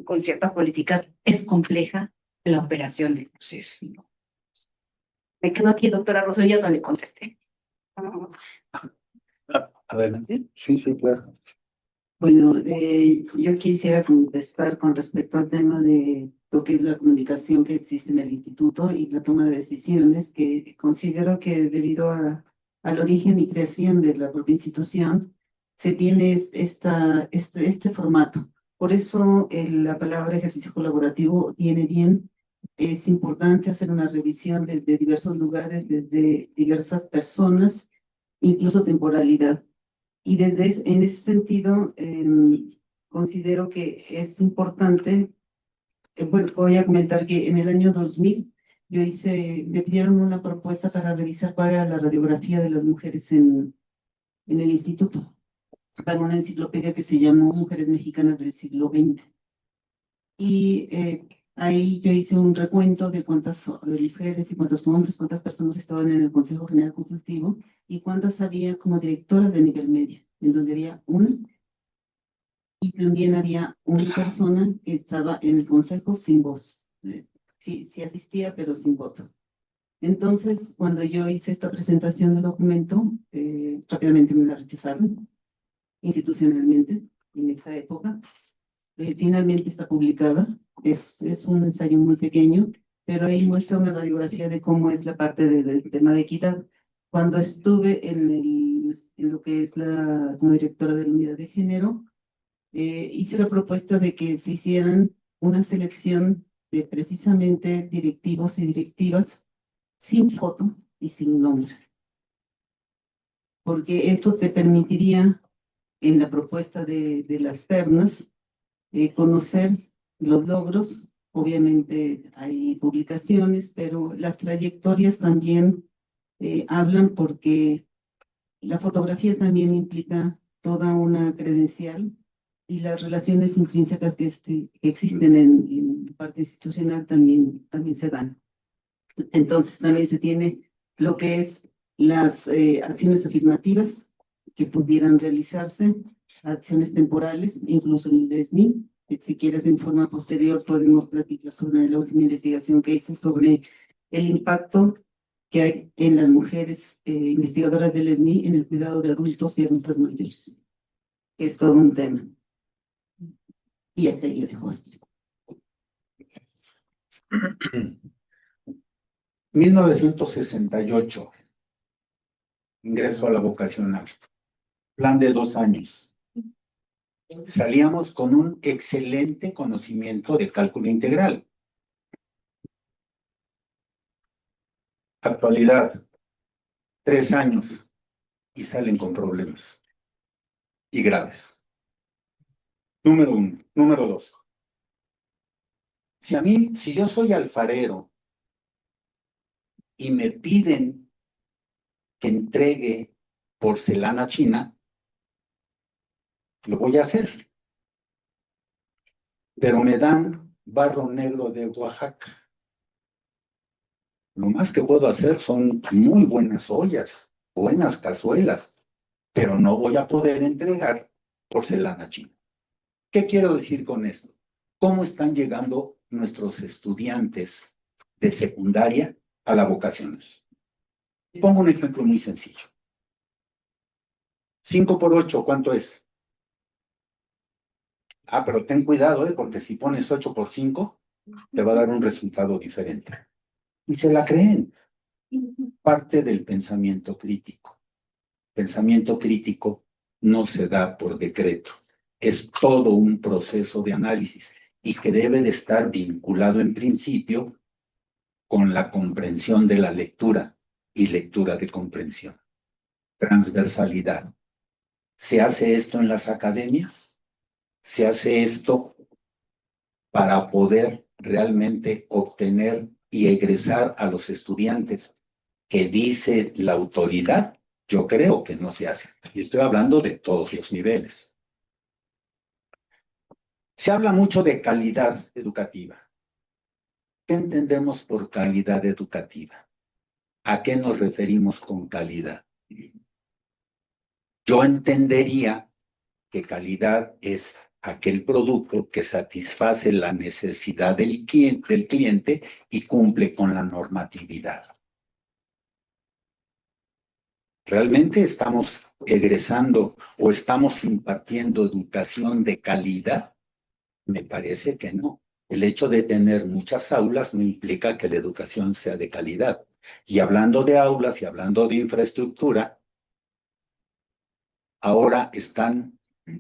con ciertas políticas, es compleja la operación del proceso. Me quedo aquí, doctora Rosso, ya no le contesté. Adelante. Sí, sí, claro. Bueno, yo quisiera contestar con respecto al tema de lo que es la comunicación que existe en el instituto y la toma de decisiones, que considero que debido al origen y creación de la propia institución, se tiene este formato. Por eso la palabra ejercicio colaborativo viene bien. Es importante hacer una revisión desde diversos lugares, desde diversas personas, incluso temporalidad. Y en ese sentido, considero que es importante, bueno, voy a comentar que en el año 2000 me pidieron una propuesta para revisar cuál era la radiografía de las mujeres en el instituto, para una enciclopedia que se llamó Mujeres Mexicanas del siglo XX. Y ahí yo hice un recuento de cuántas mujeres y cuántos hombres, cuántas personas estaban en el Consejo General Consultivo y cuántas había como directoras de nivel medio, en donde había una, y también había una persona que estaba en el Consejo sin voz. Sí, sí asistía, pero sin voto. Entonces, cuando yo hice esta presentación del documento, rápidamente me la rechazaron institucionalmente en esa época. Finalmente está publicada. Es un ensayo muy pequeño, pero ahí muestra una radiografía de cómo es la parte del tema de equidad. Cuando estuve en lo que es como directora de la unidad de género, hice la propuesta de que se hicieran una selección de precisamente directivos y directivas sin foto y sin nombre, porque esto te permitiría en la propuesta de las ternas conocer los logros. Obviamente hay publicaciones, pero las trayectorias también hablan, porque la fotografía también implica toda una credencial y las relaciones intrínsecas que existen en parte institucional también se dan. Entonces también se tiene lo que es las acciones afirmativas que pudieran realizarse, acciones temporales, incluso en el SNI. Si quieres, en forma posterior podemos platicar sobre la última investigación que hice sobre el impacto que hay en las mujeres investigadoras del SNI en el cuidado de adultos y adultas mayores. Es todo un tema. Y hasta ahí lo dejo, Astrid. 1968, ingreso a la vocacional, plan de 2 años. Salíamos con un excelente conocimiento de cálculo integral. Actualidad, 3 años y salen con problemas y graves. Número 1. Número 2. Si yo soy alfarero y me piden que entregue porcelana china, lo voy a hacer. Pero me dan barro negro de Oaxaca. Lo más que puedo hacer son muy buenas ollas, buenas cazuelas, pero no voy a poder entregar porcelana china. ¿Qué quiero decir con esto? ¿Cómo están llegando nuestros estudiantes de secundaria a la vocacional? Pongo un ejemplo muy sencillo. 5 por 8, ¿cuánto es? Ah, pero ten cuidado, porque si pones 8 por 5, te va a dar un resultado diferente. Y se la creen. Parte del pensamiento crítico. Pensamiento crítico no se da por decreto. Es todo un proceso de análisis y que debe de estar vinculado en principio con la comprensión de la lectura y lectura de comprensión. Transversalidad. ¿Se hace esto en las academias? ¿Se hace esto para poder realmente obtener y egresar a los estudiantes que dice la autoridad? Yo creo que no se hace. Y estoy hablando de todos los niveles. Se habla mucho de calidad educativa. ¿Qué entendemos por calidad educativa? ¿A qué nos referimos con calidad? Yo entendería que calidad es aquel producto que satisface la necesidad del cliente y cumple con la normatividad. ¿Realmente estamos egresando o estamos impartiendo educación de calidad? Me parece que no. El hecho de tener muchas aulas no implica que la educación sea de calidad. Y hablando de aulas y hablando de infraestructura, ahora están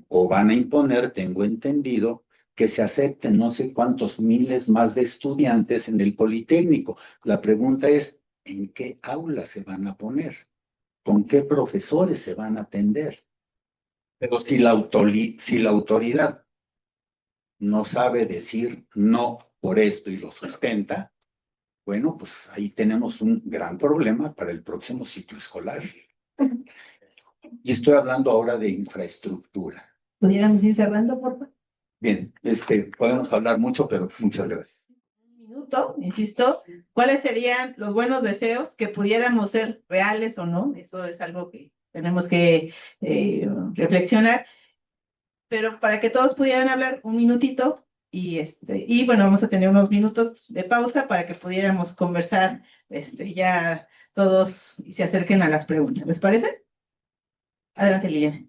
o van a imponer, tengo entendido, que se acepten no sé cuántos miles más de estudiantes en el Politécnico. La pregunta es, ¿en qué aulas se van a poner? ¿Con qué profesores se van a atender? Pero si la autoridad no sabe decir no por esto y lo sustenta, bueno, pues ahí tenemos un gran problema para el próximo ciclo escolar. Y estoy hablando ahora de infraestructura. ¿Pudiéramos ir cerrando, por favor? Bien, podemos hablar mucho, pero muchas gracias. Un minuto, insisto, ¿cuáles serían los buenos deseos que pudiéramos ser reales o no? Eso es algo que tenemos que reflexionar, pero para que todos pudieran hablar un minutito y bueno, vamos a tener unos minutos de pausa para que pudiéramos conversar ya todos y se acerquen a las preguntas. ¿Les parece? Adelante, Liliana.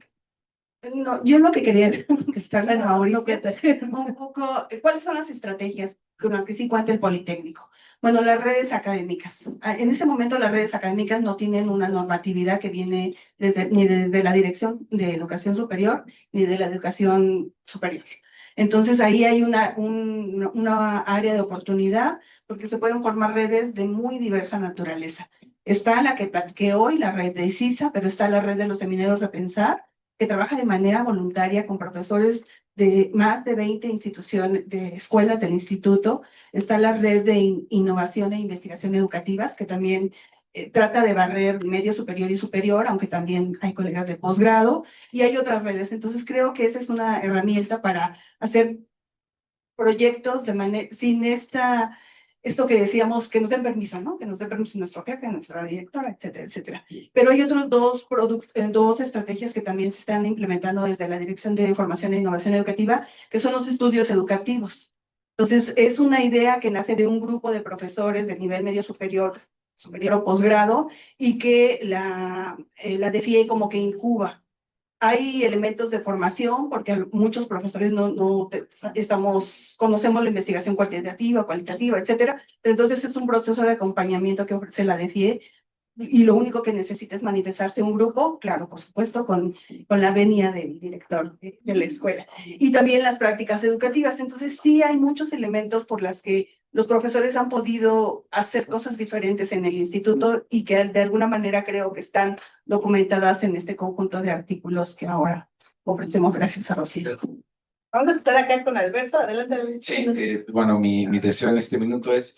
No, yo lo que quería contestarle Bueno, a Mauricio, no que un poco, ¿cuáles son las estrategias con las que sí cuenta el Politécnico? Bueno, las redes académicas. En ese momento las redes académicas no tienen una normatividad que viene ni desde la Dirección de Educación Superior ni de la Educación Superior. Entonces ahí hay una área de oportunidad porque se pueden formar redes de muy diversa naturaleza. Está la que platiqué hoy, la red de CISA, pero está la red de los seminarios Repensar, que trabaja de manera voluntaria con profesores de más de 20 instituciones, de escuelas del instituto. Está la red de innovación e investigación educativas, que también trata de barrer medio superior y superior, aunque también hay colegas de posgrado, y hay otras redes. Entonces creo que esa es una herramienta para hacer proyectos de manera, sin esto que decíamos, que nos den permiso, ¿no? Que nos den permiso nuestro jefe, nuestra directora, etcétera, etcétera. Pero hay otros dos estrategias que también se están implementando desde la Dirección de Formación e Innovación Educativa, que son los estudios educativos. Entonces, es una idea que nace de un grupo de profesores de nivel medio superior o posgrado, y que la DFIE como que incuba. Hay elementos de formación, porque muchos profesores conocemos la investigación cuantitativa, cualitativa, etcétera, pero entonces es un proceso de acompañamiento que ofrece la DFIE, y lo único que necesita es manifestarse un grupo, claro, por supuesto, con la venia del director de la escuela. Y también las prácticas educativas. Entonces sí hay muchos elementos por las que los profesores han podido hacer cosas diferentes en el instituto y que de alguna manera creo que están documentadas en este conjunto de artículos que ahora ofrecemos gracias a Rocío. Vamos a estar acá con Alberto. Adelante, Alberto. Sí, bueno, mi deseo en este minuto es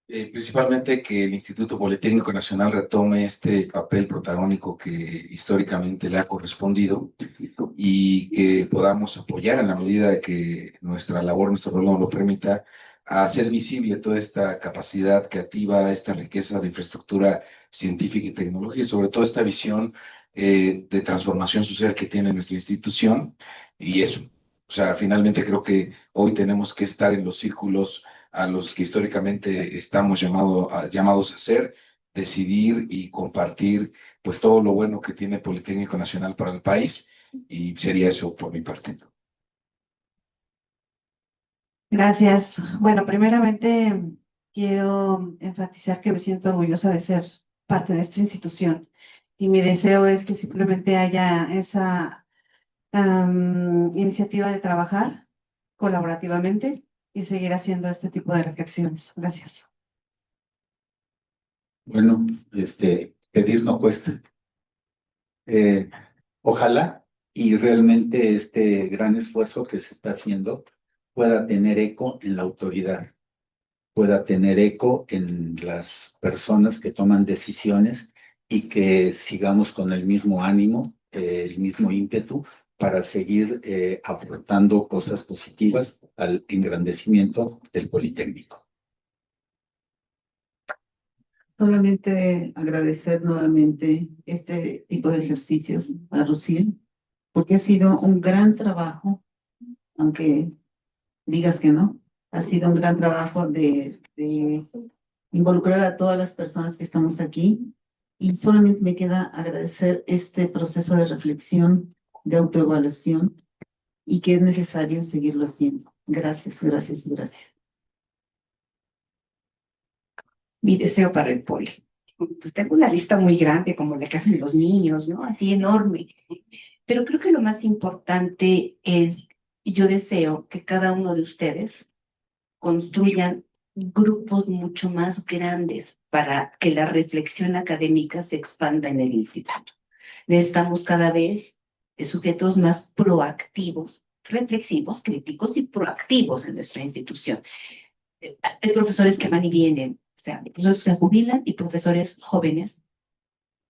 principalmente que el Instituto Politécnico Nacional retome este papel protagónico que históricamente le ha correspondido y que podamos apoyar en la medida de que nuestra labor, nuestro rol nos lo permita, a hacer visible toda esta capacidad creativa, esta riqueza de infraestructura científica y tecnológica, y sobre todo esta visión de transformación social que tiene nuestra institución. Y eso, o sea, finalmente creo que hoy tenemos que estar en los círculos a los que históricamente estamos llamados a ser, decidir y compartir pues todo lo bueno que tiene Politécnico Nacional para el país, y sería eso por mi parte. Gracias. Bueno, primeramente quiero enfatizar que me siento orgullosa de ser parte de esta institución y mi deseo es que simplemente haya esa iniciativa de trabajar colaborativamente y seguir haciendo este tipo de reflexiones. Gracias. Bueno, pedir no cuesta. Ojalá y realmente este gran esfuerzo que se está haciendo pueda tener eco en la autoridad, pueda tener eco en las personas que toman decisiones y que sigamos con el mismo ánimo, el mismo ímpetu para seguir aportando cosas positivas al engrandecimiento del Politécnico. Solamente agradecer nuevamente este tipo de ejercicios a Rocío, porque ha sido un gran trabajo, aunque digas que no, ha sido un gran trabajo de involucrar a todas las personas que estamos aquí, y solamente me queda agradecer este proceso de reflexión, de autoevaluación, y que es necesario seguirlo haciendo. Gracias, gracias, gracias. Mi deseo para el Poli. Pues tengo una lista muy grande, como la que hacen los niños, ¿no? Así enorme. Pero creo que lo más importante es, yo deseo que cada uno de ustedes construyan grupos mucho más grandes para que la reflexión académica se expanda en el instituto. Necesitamos cada vez sujetos más proactivos, reflexivos, críticos y proactivos en nuestra institución. Hay profesores que van y vienen, o sea, profesores que se jubilan y profesores jóvenes,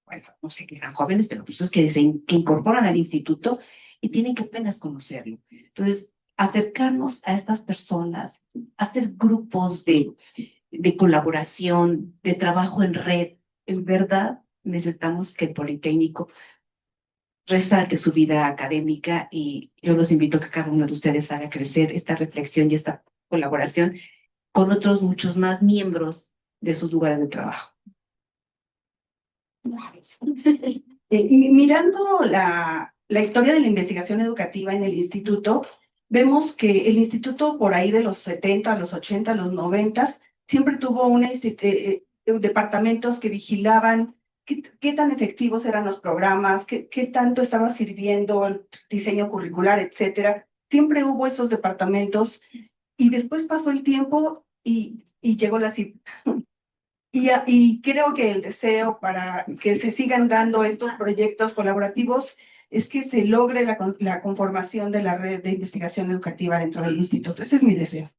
bueno, no sé qué eran jóvenes, pero profesores que incorporan al instituto y tienen que apenas conocerlo. Entonces, acercarnos a estas personas, hacer grupos de colaboración, de trabajo en red. En verdad, necesitamos que el Politécnico resalte su vida académica y yo los invito a que cada uno de ustedes haga crecer esta reflexión y esta colaboración con otros muchos más miembros de sus lugares de trabajo. Mirando la historia de la investigación educativa en el instituto, vemos que el instituto por ahí de los 70, los 80, los 90, siempre tuvo departamentos que vigilaban qué tan efectivos eran los programas, qué tanto estaba sirviendo el diseño curricular, etcétera. Siempre hubo esos departamentos y después pasó el tiempo y llegó la CIP. Y creo que el deseo para que se sigan dando estos proyectos colaborativos es que se logre la conformación de la red de investigación educativa dentro del instituto. Ese es mi deseo.